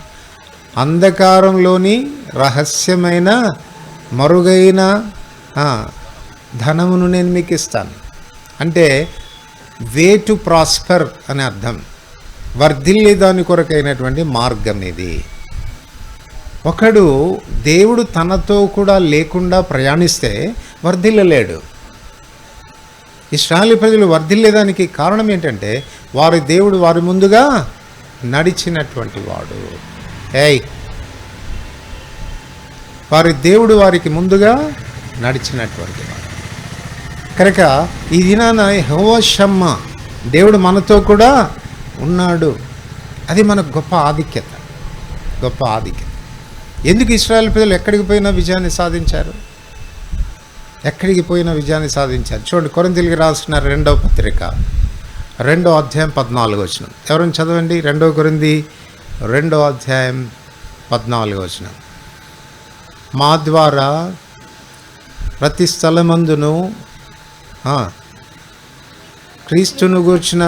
అంధకారంలోని రహస్యమైన మరుగైన ధనమును నేను మీకు ఇస్తాను. అంటే వే టు ప్రాస్పర్ అనే అర్థం. వర్ధిల్లే దాని కొరకైనటువంటి మార్గం ఇది. ఒకడు దేవుడు తనతో కూడా లేకుండా ప్రయాణిస్తే వర్ధిల్లలేడు. ఇశ్రాయేలు ప్రజలు వర్ధిల్లేదానికి కారణం ఏంటంటే, వారి దేవుడు వారి ముందుగా నడిచినటువంటి వాడు. వారి దేవుడు వారికి ముందుగా నడిచినటువంటి వాడు. కనుక ఈ దినాన యెహోవా షమ్మా, దేవుడు మనతో కూడా ఉన్నాడు. అది మనకు గొప్ప ఆధిక్యత, గొప్ప ఆధిక్యత. ఎందుకు ఇశ్రాయేలు ప్రజలు ఎక్కడికి పోయినా విజయాన్ని సాధించారు? ఎక్కడికి పోయినా విజయాన్ని సాధించారు. చూడండి, కొరింథీయులకు రాసిన 2వ పత్రిక 2వ అధ్యాయం 14వ వచనం. ఎవరైనా చదవండి. 2 కొరింథీ 2వ అధ్యాయం 14వ వచనం. మా ద్వారా ప్రతి స్థలమందును క్రీస్తును గూర్చిన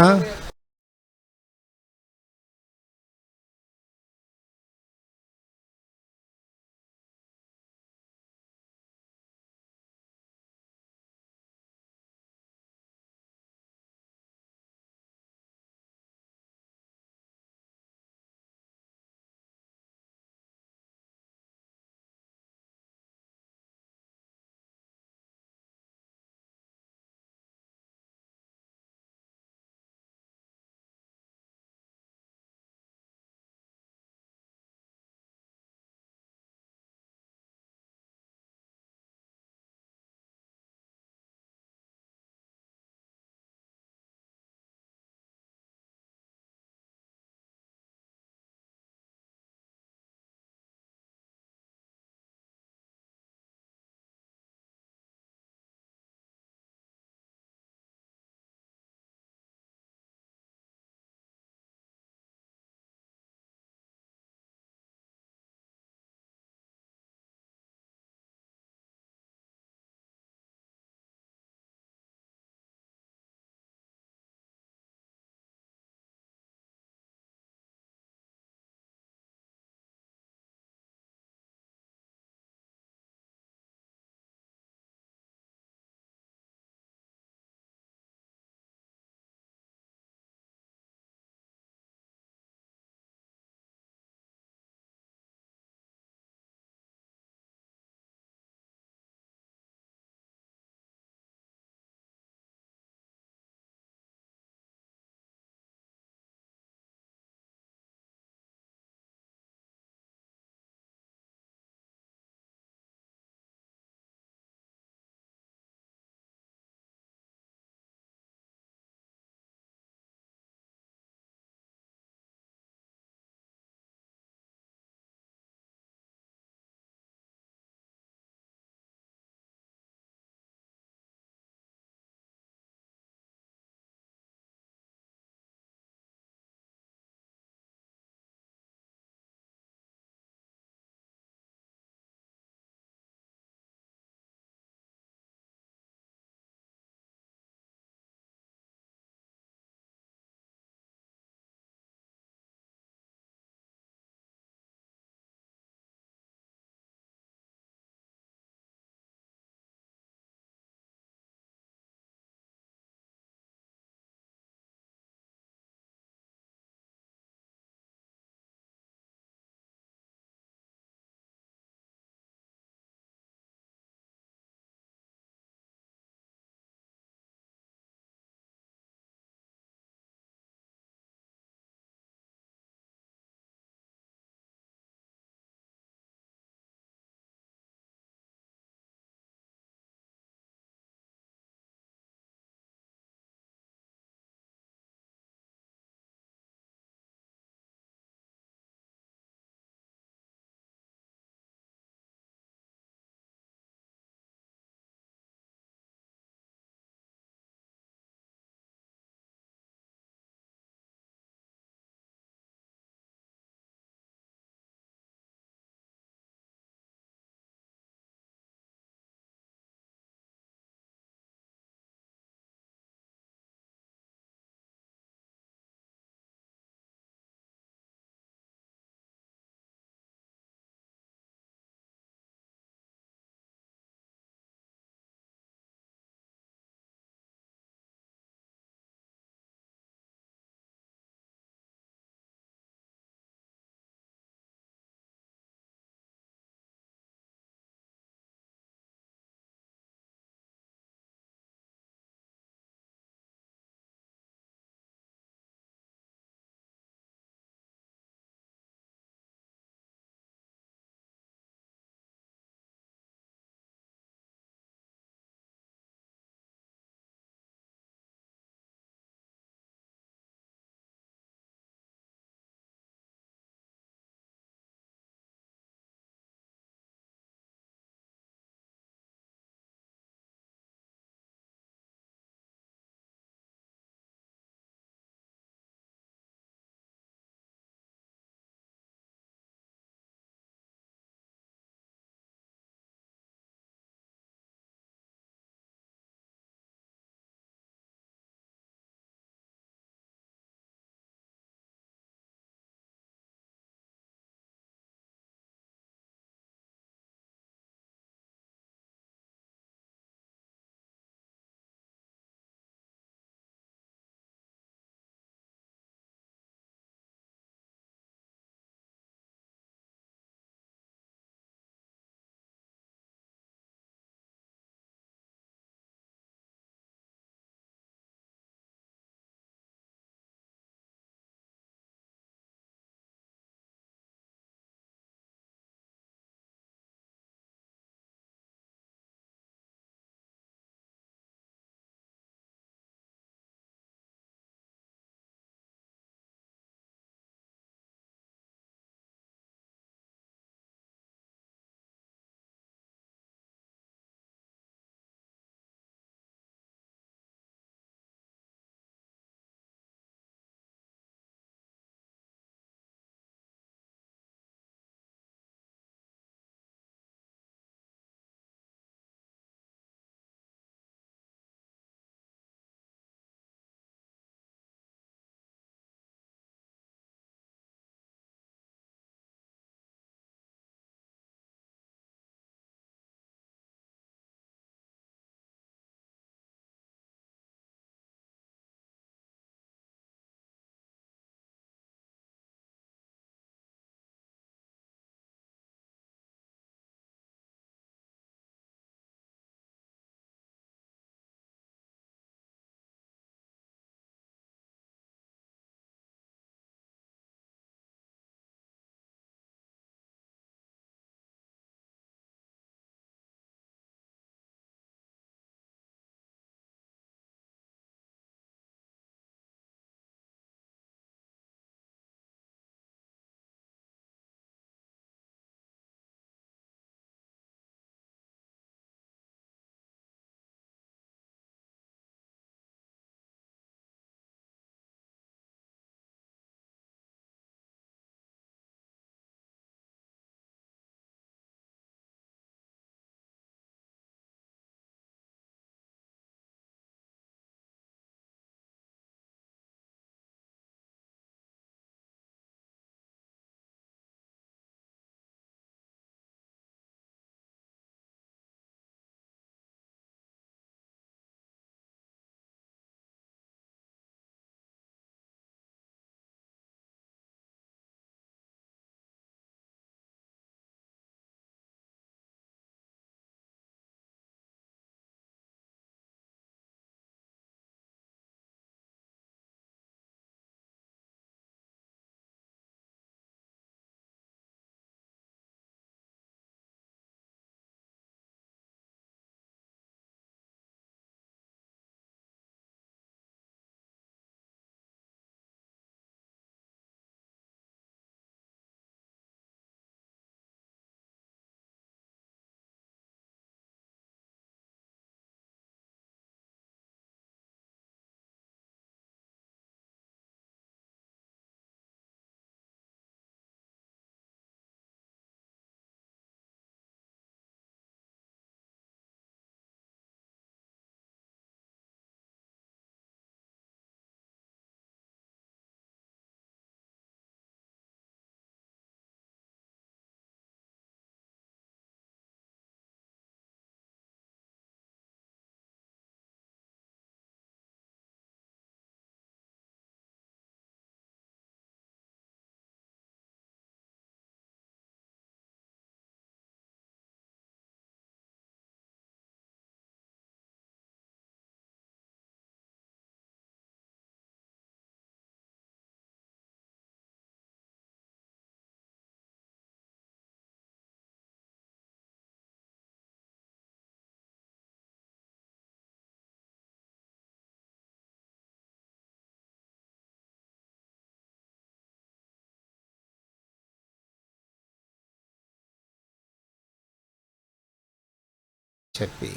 చెప్పి.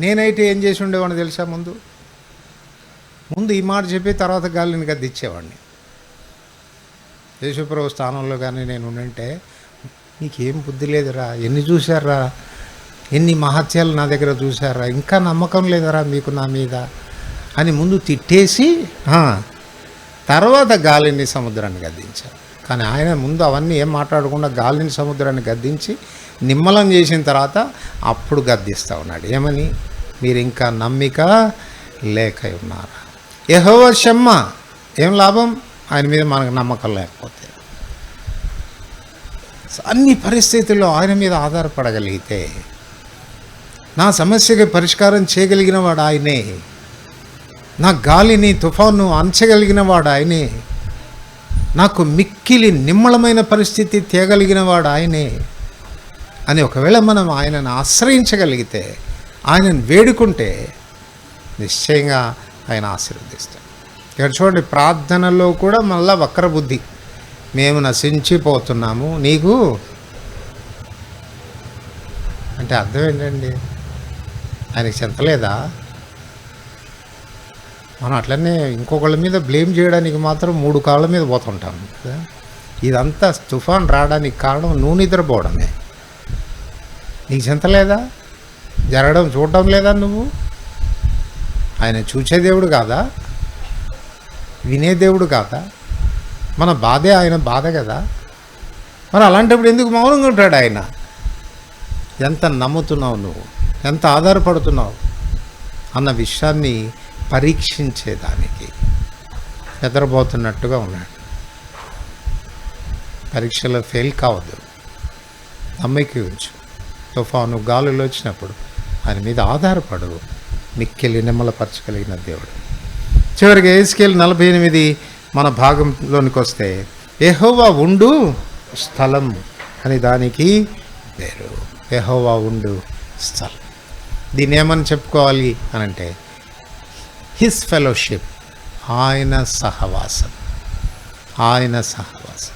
నేనైతే ఏం చేసి ఉండేవాడిని తెలుసా? ముందు ఈ మాట చెప్పి తర్వాత గాలిని గద్దిచ్చేవాడిని. యేసుప్రభు స్థానంలో కానీ నేను ఉంటే, నీకేం బుద్ధి లేదురా, ఎన్ని చూశారా, ఎన్ని మహత్యాలు నా దగ్గర చూశారా, ఇంకా నమ్మకం లేదరా మీకు నా మీద అని ముందు తిట్టేసి తర్వాత గాలిని సముద్రాన్ని గద్దించారు. కానీ ఆయన ముందు అవన్నీ ఏం మాట్లాడకుండా గాలిని సముద్రాన్ని గద్దించి నిమ్మలం చేసిన తర్వాత అప్పుడు గద్దిస్తూ ఉన్నాడు. ఏమని? మీరు ఇంకా నమ్మిక లేక ఉన్నారా? యెహోవా షమ్మా. ఏం లాభం ఆయన మీద మనకు నమ్మకం లేకపోతే? అన్ని పరిస్థితుల్లో ఆయన మీద ఆధారపడగలిగితే నా సమస్యకి పరిష్కారం చేయగలిగిన వాడు ఆయనే, నా గాలిని తుఫాను అంచగలిగిన వాడు ఆయనే, నాకు మిక్కిలి నిమ్మళమైన పరిస్థితి తేగలిగిన వాడు ఆయనే అని ఒకవేళ మనం ఆయనను ఆశ్రయించగలిగితే, ఆయనను వేడుకుంటే నిశ్చయంగా ఆయన ఆశీర్వదిస్తాడు. ఇక్కడ చూడండి, ప్రార్థనలో కూడా మళ్ళా వక్ర బుద్ధి. మేము నశించిపోతున్నాము, నీకు అంటే అర్థం ఏంటండి? ఆయనకి చింతలేదా? మనం అట్లనే ఇంకొకళ్ళ మీద బ్లేమ్ చేయడానికి మాత్రం 3 కాళ్ళ మీద పోతుంటాం. ఇదంతా తుఫాన్ రావడానికి కారణం నువ్వు నిద్రపోవడమే. నీకు చింతలేదా? జరగడం చూడటం లేదా? నువ్వు ఆయన చూసే దేవుడు కాదా? వినే దేవుడు కాదా? మన బాధే ఆయన బాధ కదా. మరి అలాంటప్పుడు ఎందుకు మౌనంగా ఉంటాడు ఆయన? ఎంత నమ్ముతున్నావు నువ్వు, ఎంత ఆధారపడుతున్నావు అన్న విషయాన్ని పరీక్షించేదానికి నిద్రపోతున్నట్టుగా ఉన్నాడు. పరీక్షలో ఫెయిల్ కావద్దు, నమ్మకి ఉంచు. తుఫాను గాలులు వచ్చినప్పుడు ఆయన మీద ఆధారపడు. మిక్కిలి నిమ్మలపరచగలిగిన దేవుడు. చివరికి యెహెజ్కేలు 48 మన భాగంలోనికి వస్తే, యెహోవా ఉండు స్థలం అని దానికి పేరు. యెహోవా ఉండు స్థలం. దీన్ని ఏమని చెప్పుకోవాలి అనంటే, హిస్ ఫెలోషిప్, ఆయన సహవాసం. ఆయన సహవాసం.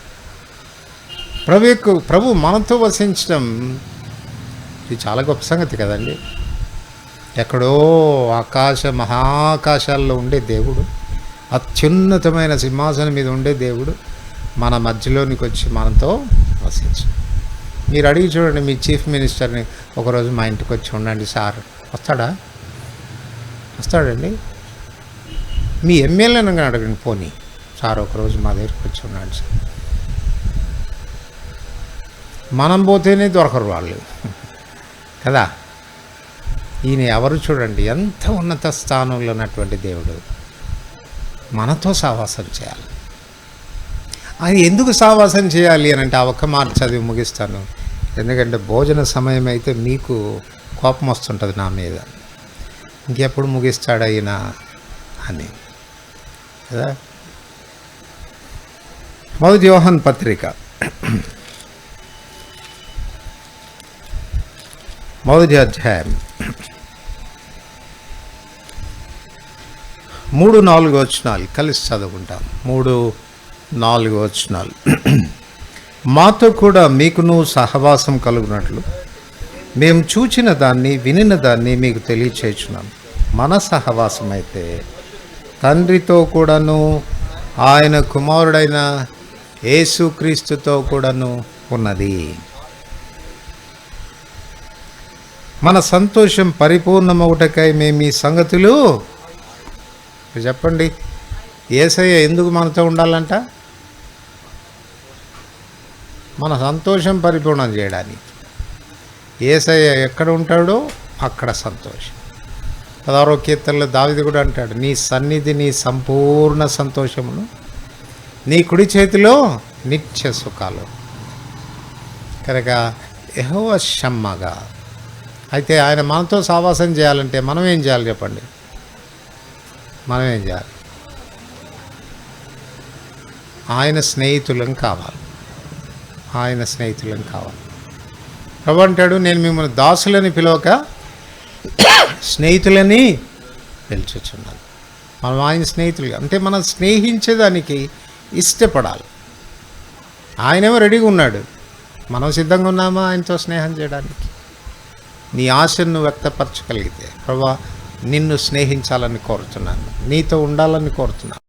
ప్రభు మనతో వసించడం ఇది చాలా గొప్ప సంగతి కదండి. ఎక్కడో మహాకాశాల్లో ఉండే దేవుడు, అత్యున్నతమైన సింహాసనం మీద ఉండే దేవుడు మన మధ్యలోనికి వచ్చి మనతో వసించు. మీరు అడిగి చూడండి, మీ చీఫ్ మినిస్టర్ని ఒకరోజు మా ఇంటికి వచ్చి ఉండండి సార్, వస్తాడండి? మీ ఎమ్మెల్యేని అడగండి, పోనీ సార్ ఒకరోజు మా దగ్గరికి వచ్చి ఉన్నాడు సార్. మనం పోతేనే దొరకరు వాళ్ళు కదా. ఈయన ఎవరు చూడండి, ఎంత ఉన్నత స్థానంలో ఉన్నటువంటి దేవుడు మనతో సావాసం చేయాలి. ఆయన ఎందుకు సావాసం చేయాలి అని అంటే, ఆ ఒక్క మాట చదివి ముగిస్తాను. ఎందుకంటే భోజన సమయం అయితే మీకు కోపం వస్తుంటుంది నా మీద, ఇంకెప్పుడు ముగిస్తాడు అయినా అని కదా. మొదటి యోహాను పత్రిక 1వ అధ్యాయం 3-4 వచనాలు కలిసి చదువుకుంటాం. 3-4 వచనాలు. మాతో కూడా మీకును సహవాసం కలుగునట్లు మేము చూచిన దాన్ని వినిన దాన్ని మీకు తెలియచేయుచున్నాం. మన సహవాసం అయితే తండ్రితో కూడాను ఆయన కుమారుడైన యేసుక్రీస్తుతో కూడాను ఉన్నది. మన సంతోషం పరిపూర్ణమవుటకై మేము ఈ సంగతులు చెప్పండి. యేసయ్య ఎందుకు మనతో ఉండాలంట? మన సంతోషం పరిపూర్ణం చేయడానికి. యేసయ్య ఎక్కడ ఉంటాడో అక్కడ సంతోషం. 16వ కీర్తనలో దావీదు కూడా అంటాడు, నీ సన్నిధి నీ సంపూర్ణ సంతోషమును, నీ కుడి చేతిలో నిత్య సుఖాలు. కనుక యెహోవా షమ్మగా. అయితే ఆయన మనతో సావాసం చేయాలంటే మనం ఏం చేయాలి చెప్పండి? మనం ఏం చేయాలి? ఆయన స్నేహితులం కావాలి. ఆయన స్నేహితులం కావాలి. ప్రభు అంటాడు, నేను మిమ్మల్ని దాసులని పిలవక స్నేహితులని పిలుచుచున్నాను. మనం ఆయన స్నేహితులు అంటే మనం స్నేహించేదానికి ఇష్టపడాలి. ఆయనేమో రెడీగా ఉన్నాడు, మనం సిద్ధంగా ఉన్నామా ఆయనతో స్నేహం చేయడానికి? నీ ఆశను నువ్వు వ్యక్తపరచగలిగితే, ప్రభువా నిన్ను స్నేహించాలని కోరుతున్నాను, నీతో ఉండాలని కోరుతున్నాను.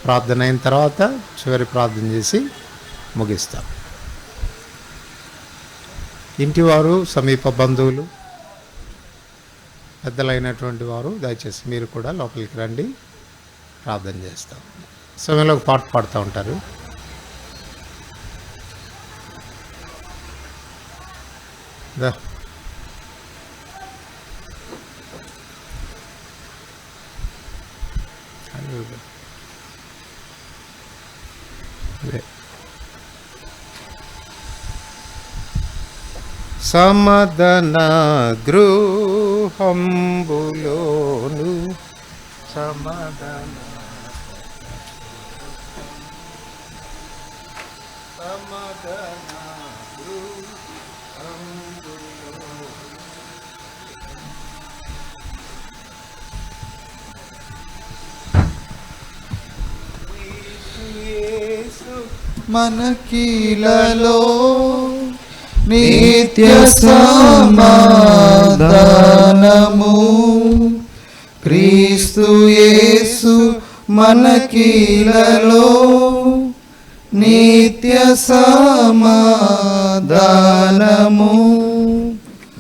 ప్రార్థన అయిన తర్వాత చివరి ప్రార్థన చేసి ముగిస్తాం. ఇంటివారు, సమీప బంధువులు, పెద్దలైనటువంటి వారు దయచేసి మీరు కూడా లోపలికి రండి, ప్రార్థన చేస్తాం. సమయంలో ఒక పాట పాడుతూ ఉంటారు. సమదన గృహంబులోను సమదన మనకిలలో నిత్య సమాధానము క్రీస్తు యేసు మనకిలలో నిత్య సమాధానము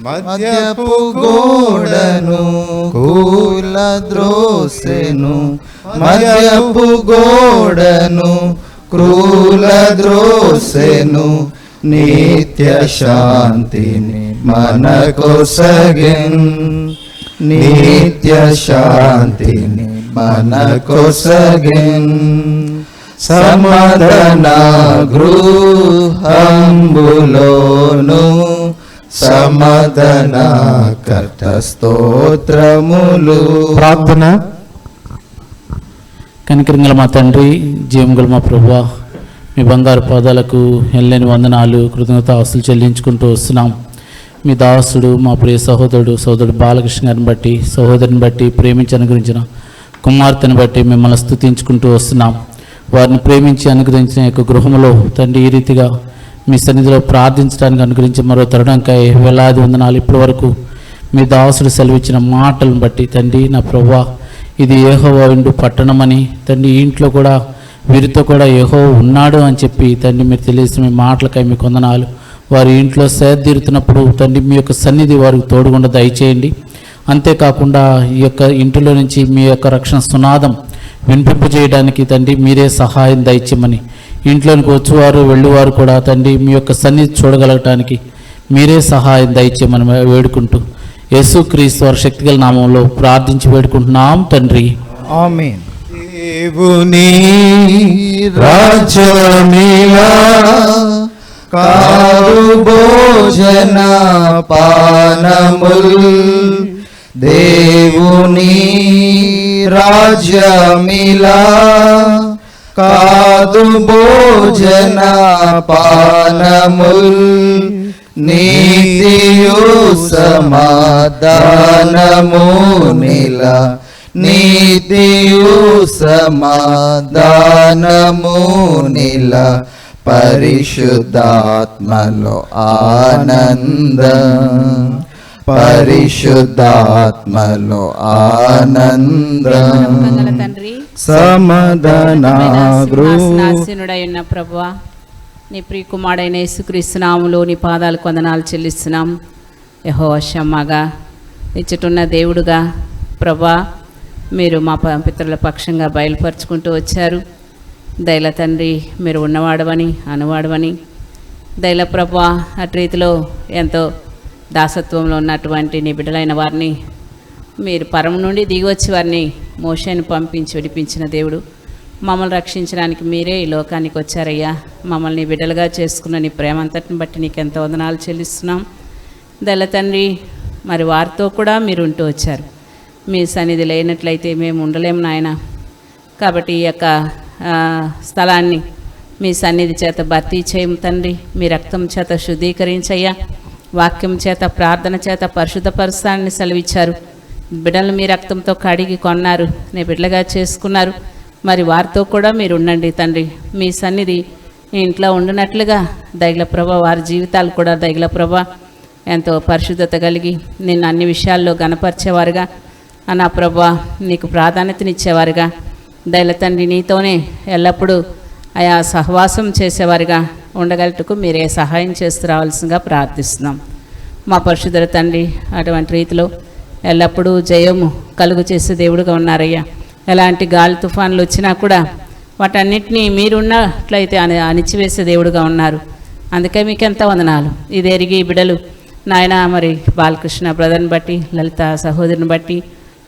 మధ్యపు గోడను కూలద్రోసెను మధ్యపు గోడను క్రూలద్రోసెను నిత్య శాంతిని మనకొసగెన్ నిత్య శాంతిని మనకొసగెన్ సమాధాన గృహంబులోను సమాధాన కర్త స్తోత్రములు. ప్రార్థన. కనికరింగల మా తండ్రి, జీవంగల మా ప్రభువా, మీ బంగారు పాదాలకు ఎల్లని వందనాలు, కృతజ్ఞతాస్తులు చెల్లించుకుంటూ వస్తున్నాం. మీ దాసుడు, మా ప్రియ సోదరుడు బాలకృష్ణ గారిని బట్టి, సహోదరిని బట్టి, ప్రేమించి అనుగ్రహించిన కుమార్తెను బట్టి మిమ్మల్ని స్తుతించుకుంటూ వస్తున్నాం. వారిని ప్రేమించి అనుగ్రహించిన యొక్క గృహంలో తండ్రి ఈ రీతిగా మీ సన్నిధిలో ప్రార్థించడానికి అనుగ్రహించి మరో తరుణంకై వేలాది వందనాలు. ఇప్పటి వరకు మీ దాసుడు సెలవిచ్చిన మాటలను బట్టి తండ్రి నా ప్రభువా, ఇది యెహోవా ఇండు పట్టణమని తండ్రి, ఇంట్లో కూడా వీరితో కూడా యెహోవా ఉన్నాడు అని చెప్పి తండ్రి మీరు తెలియజేసిన మీ మాటలకై మీకు వందనాలు. వారి ఇంట్లో సేద తీరుతున్నప్పుడు తండ్రి మీ యొక్క సన్నిధి వారికి తోడుగుండా దయచేయండి. అంతేకాకుండా ఈ యొక్క ఇంటిలో నుంచి మీ యొక్క రక్షణ సునాదం వినిపింపజేయడానికి తండ్రి మీరే సహాయం దయచేయమని, ఇంట్లోనికి వచ్చేవారు వెళ్ళేవారు కూడా తండ్రి మీ యొక్క సన్నిధి చూడగలగటానికి మీరే సహాయం దయచేయమని వేడుకుంటూ యేసుక్రీస్తు వారి శక్తిగల నామంలో ప్రార్థించి వేడుకుంటున్నాం తండ్రి, ఆమేన్. దేవుని రాజ్యమిలా కారు భోజన పానముల్ దేవుని రాజ్యమిలా కాదు భోజన పానముల్ నీతియు సమాధానము నిల నీతియు సమాధానము నిల పరిశుద్ధాత్మలో ఆనందం పరిశుద్ధాత్మలో ఆనందం మంగళ తండ్రి సమాధానాగ్రునాశనుడై ఉన్న ప్రభువా, నీ ప్రియకుమారుడైన యేసుక్రీస్తు నామములో నీ పాదాలకు వందనాలు చెల్లిస్తున్నాం. యెహోవా షమ్మాగా ఇచ్చటున్న దేవుడుగా ప్రభా, మీరు మా పితరుల పక్షంగా బయలుపరుచుకుంటూ వచ్చారు. దైల తండ్రి, మీరు ఉన్నవాడవని అనువాడవని దైల ప్రభా, అటు రీతిలో ఎంతో దాసత్వంలో ఉన్నటువంటి నీ బిడ్డలైన వారిని మీరు పరమ నుండి దిగివచ్చి వారిని మోషేను పంపించి విడిపించిన దేవుడు, మమ్మల్ని రక్షించడానికి మీరే ఈ లోకానికి వచ్చారయ్యా. మమ్మల్ని బిడ్డలుగా చేసుకున్న నీ ప్రేమ అంతటిని బట్టి నీకు ఎంతో వందనాలు చెల్లిస్తున్నాం. దళ తండ్రి, మరి వారితో కూడా మీరు ఉంటూ వచ్చారు. మీ సన్నిధి లేనట్లయితే మేము ఉండలేము నాయన. కాబట్టి ఈ యొక్క స్థలాన్ని మీ సన్నిధి చేత భర్తీ చేయము తండ్రి. మీ రక్తం చేత శుద్ధీకరించయ్యా. వాక్యం చేత ప్రార్థన చేత పరిశుద్ధపరుస్తానని సెలవిచ్చారు. బిడ్డలు మీ రక్తంతో కడిగి కొన్నారు, నీ బిడ్డలుగా చేసుకున్నారు. మరి వారితో కూడా మీరు ఉండండి తండ్రి. మీ సన్నిధి ఇంట్లో ఉండినట్లుగా దైల ప్రభ వారి జీవితాలు కూడా దైల ప్రభ ఎంతో పరిశుద్ధత కలిగి నిన్ను అన్ని విషయాల్లో గణపరిచేవారుగా, నా ప్రభ నీకు ప్రాధాన్యతనిచ్చేవారుగా, దైల తండ్రి నీతోనే ఎల్లప్పుడూ ఆయా సహవాసం చేసేవారుగా ఉండగలటకు మీరే సహాయం చేస్తూ రావాల్సిందిగా ప్రార్థిస్తున్నాం. మా పరిశుద్ధ తండ్రి, అటువంటి రీతిలో ఎల్లప్పుడూ జయము కలుగు చేసే దేవుడుగా ఉన్నారయ్యా. ఎలాంటి గాలి తుఫాన్లు వచ్చినా కూడా వాటన్నిటినీ మీరున్నట్లయితే అణిచివేసే దేవుడుగా ఉన్నారు. అందుకే మీకు ఎంత వందనాలు. ఇది ఎరిగి బిడలు నాయన, మరి బాలకృష్ణ బ్రదర్ని బట్టి, లలిత సహోదరుని బట్టి,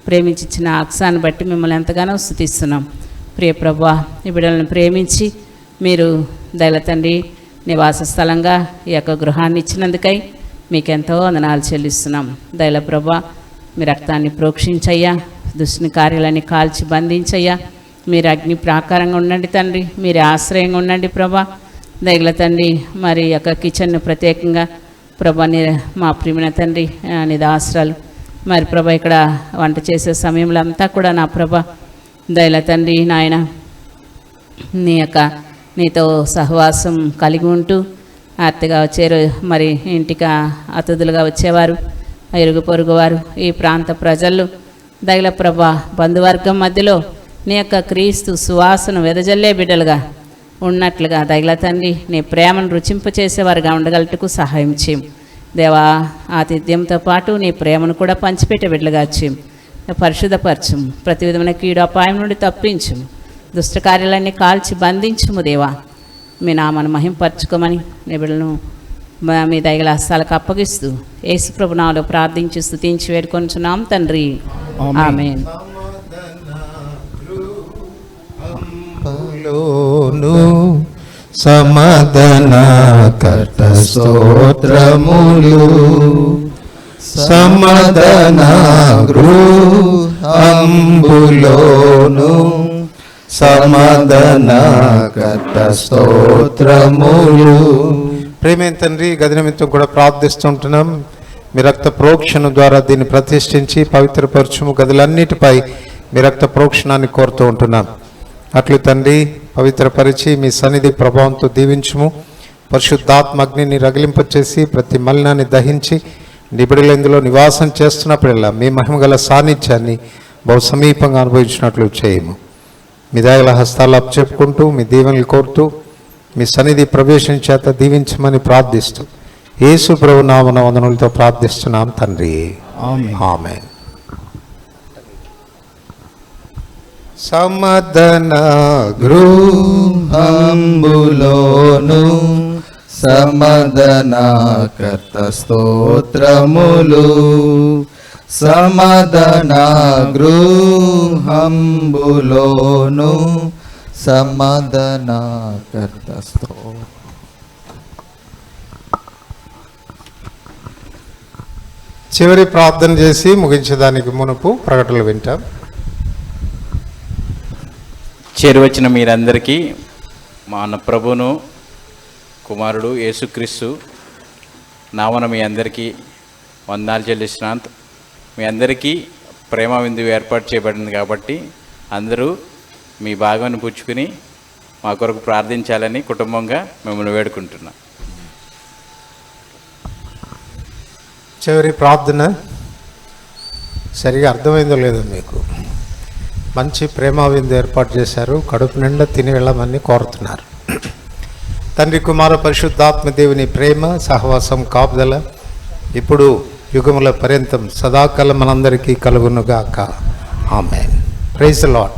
ప్రేమించిన అక్సాన్ని బట్టి మిమ్మల్ని ఎంతగానో స్తుతిస్తున్నాం. ప్రియ ప్రభువా, ఈ బిడ్డలను ప్రేమించి మీరు దైల తండ్రి నివాస స్థలంగా ఈ యొక్క గృహాన్ని ఇచ్చినందుకై మీకెంతో వందనాలు చెల్లిస్తున్నాం. దైల ప్రభువా, మీ రక్తాన్ని ప్రోక్షించయ్యా, దుష్టుని కార్యాలన్నీ కాల్చి బంధించయ్యా. మీరు అగ్ని ప్రాకారంగా ఉండండి తండ్రి, మీరు ఆశ్రయంగా ఉండండి ప్రభా. దైల తండ్రి, మరి యొక్క కిచెన్ను ప్రత్యేకంగా ప్రభా మా ప్రియమైన తండ్రి నిదాశ్రాలు మరి ప్రభా ఇక్కడ వంట చేసే సమయంలో అంతా కూడా నా ప్రభా దైల తండ్రి నాయన నీతో సహవాసం కలిగి ఉంటూ ఆర్తిగా వచ్చారు. మరి ఇంటికి అతిథులుగా వచ్చేవారు, ఇరుగు పొరుగు వారు, ఈ ప్రాంత ప్రజలు దైల ప్రభా బంధువర్గం మధ్యలో నీ యొక్క క్రీస్తు సువాసన వెదజల్లే బిడ్డలుగా ఉన్నట్లుగా దైల తండ్రి నీ ప్రేమను రుచింపచేసేవారుగా ఉండగలటకు సహాయం చేయం దేవా. ఆతిథ్యంతో పాటు నీ ప్రేమను కూడా పంచిపెట్టే బిడ్డలుగా చేయం. పరిశుద్ధపరచము, ప్రతి విధమైన కీడు అపాయం నుండి తప్పించము, దుష్టకార్యాలన్నీ కాల్చి బంధించము దేవా. మీ నామను మహింపరచుకోమని నీ బిడ్డలను మీ దయగల హస్తాలకు అప్పగిస్తూ యేసు ప్రభు నామములో ప్రార్థించి స్తుతించి వేడుకొనుచున్నాం తండ్రి, ఆమేన్. సమాధానకర్త స్తోత్రములు సమాధాన గృహంబులోను సమాధానకర్త స్తోత్రములు. ప్రేమైన తండ్రి, గది నిమిత్తం కూడా ప్రార్థిస్తుంటున్నాం. మీ రక్త ప్రోక్షణ ద్వారా దీన్ని ప్రతిష్ఠించి పవిత్రపరచుము. గదులన్నిటిపై మీ రక్త ప్రోక్షణాన్ని కోరుతూ ఉంటున్నాం. అట్లు తండ్రి పవిత్రపరిచి మీ సన్నిధి ప్రభావంతో దీవించుము. పరిశుద్ధాత్మ అగ్నిని రగిలింపచేసి ప్రతి మలినాన్ని దహించి నిబిడలు ఇందులో నివాసం చేస్తున్నప్పుడల్లా మీ మహిమగల సాన్నిధ్యాన్ని బహు సమీపంగా అనుభవించినట్లు చేయము. మీ దయగల హస్తాలు అప్పచెప్పుకుంటూ మీ దీవెనలు కోరుతూ మీ సన్నిధి ప్రవేశం చేత దీవించమని ప్రార్థిస్తూ యేసు ప్రభు నామమున వందనములతో ప్రార్థిస్తున్నాం తండ్రి, ఆమేన్. సమాధాన గృహంబులోను సమాధానకర్త స్తోత్రములు సమాధాన గృహంబులోను సమాధానకర్త స్తోత్రం. చివరి ప్రార్థన చేసి ముగించేదానికి మునుపు ప్రకటనలు వింటాం. చేరువచ్చిన మీరందరికీ మన ప్రభును కుమారుడు యేసుక్రీస్తు నామన మీ అందరికీ వందనాలు చెల్లిస్తున్నాను. మీ అందరికీ ప్రేమ విందు ఏర్పాటు చేయబడింది కాబట్టి అందరూ మీ భాగాన్ని పుచ్చుకుని మా కొరకు ప్రార్థించాలని కుటుంబంగా మిమ్మల్ని వేడుకుంటున్నాం. చివరి ప్రార్థన సరిగా అర్థమైందో లేదో మీకు. మంచి ప్రేమ విందు ఏర్పాటు చేశారు, కడుపు నిండా తిని వెళ్ళమని కోరుతున్నారు. తండ్రి కుమార పరిశుద్ధాత్మ దేవుని ప్రేమ సహవాసం కాపుదల ఇప్పుడు యుగముల పర్యంతం సదాకాలం మనందరికీ కలుగునుగాక. ఆమేన్. Praise the lord.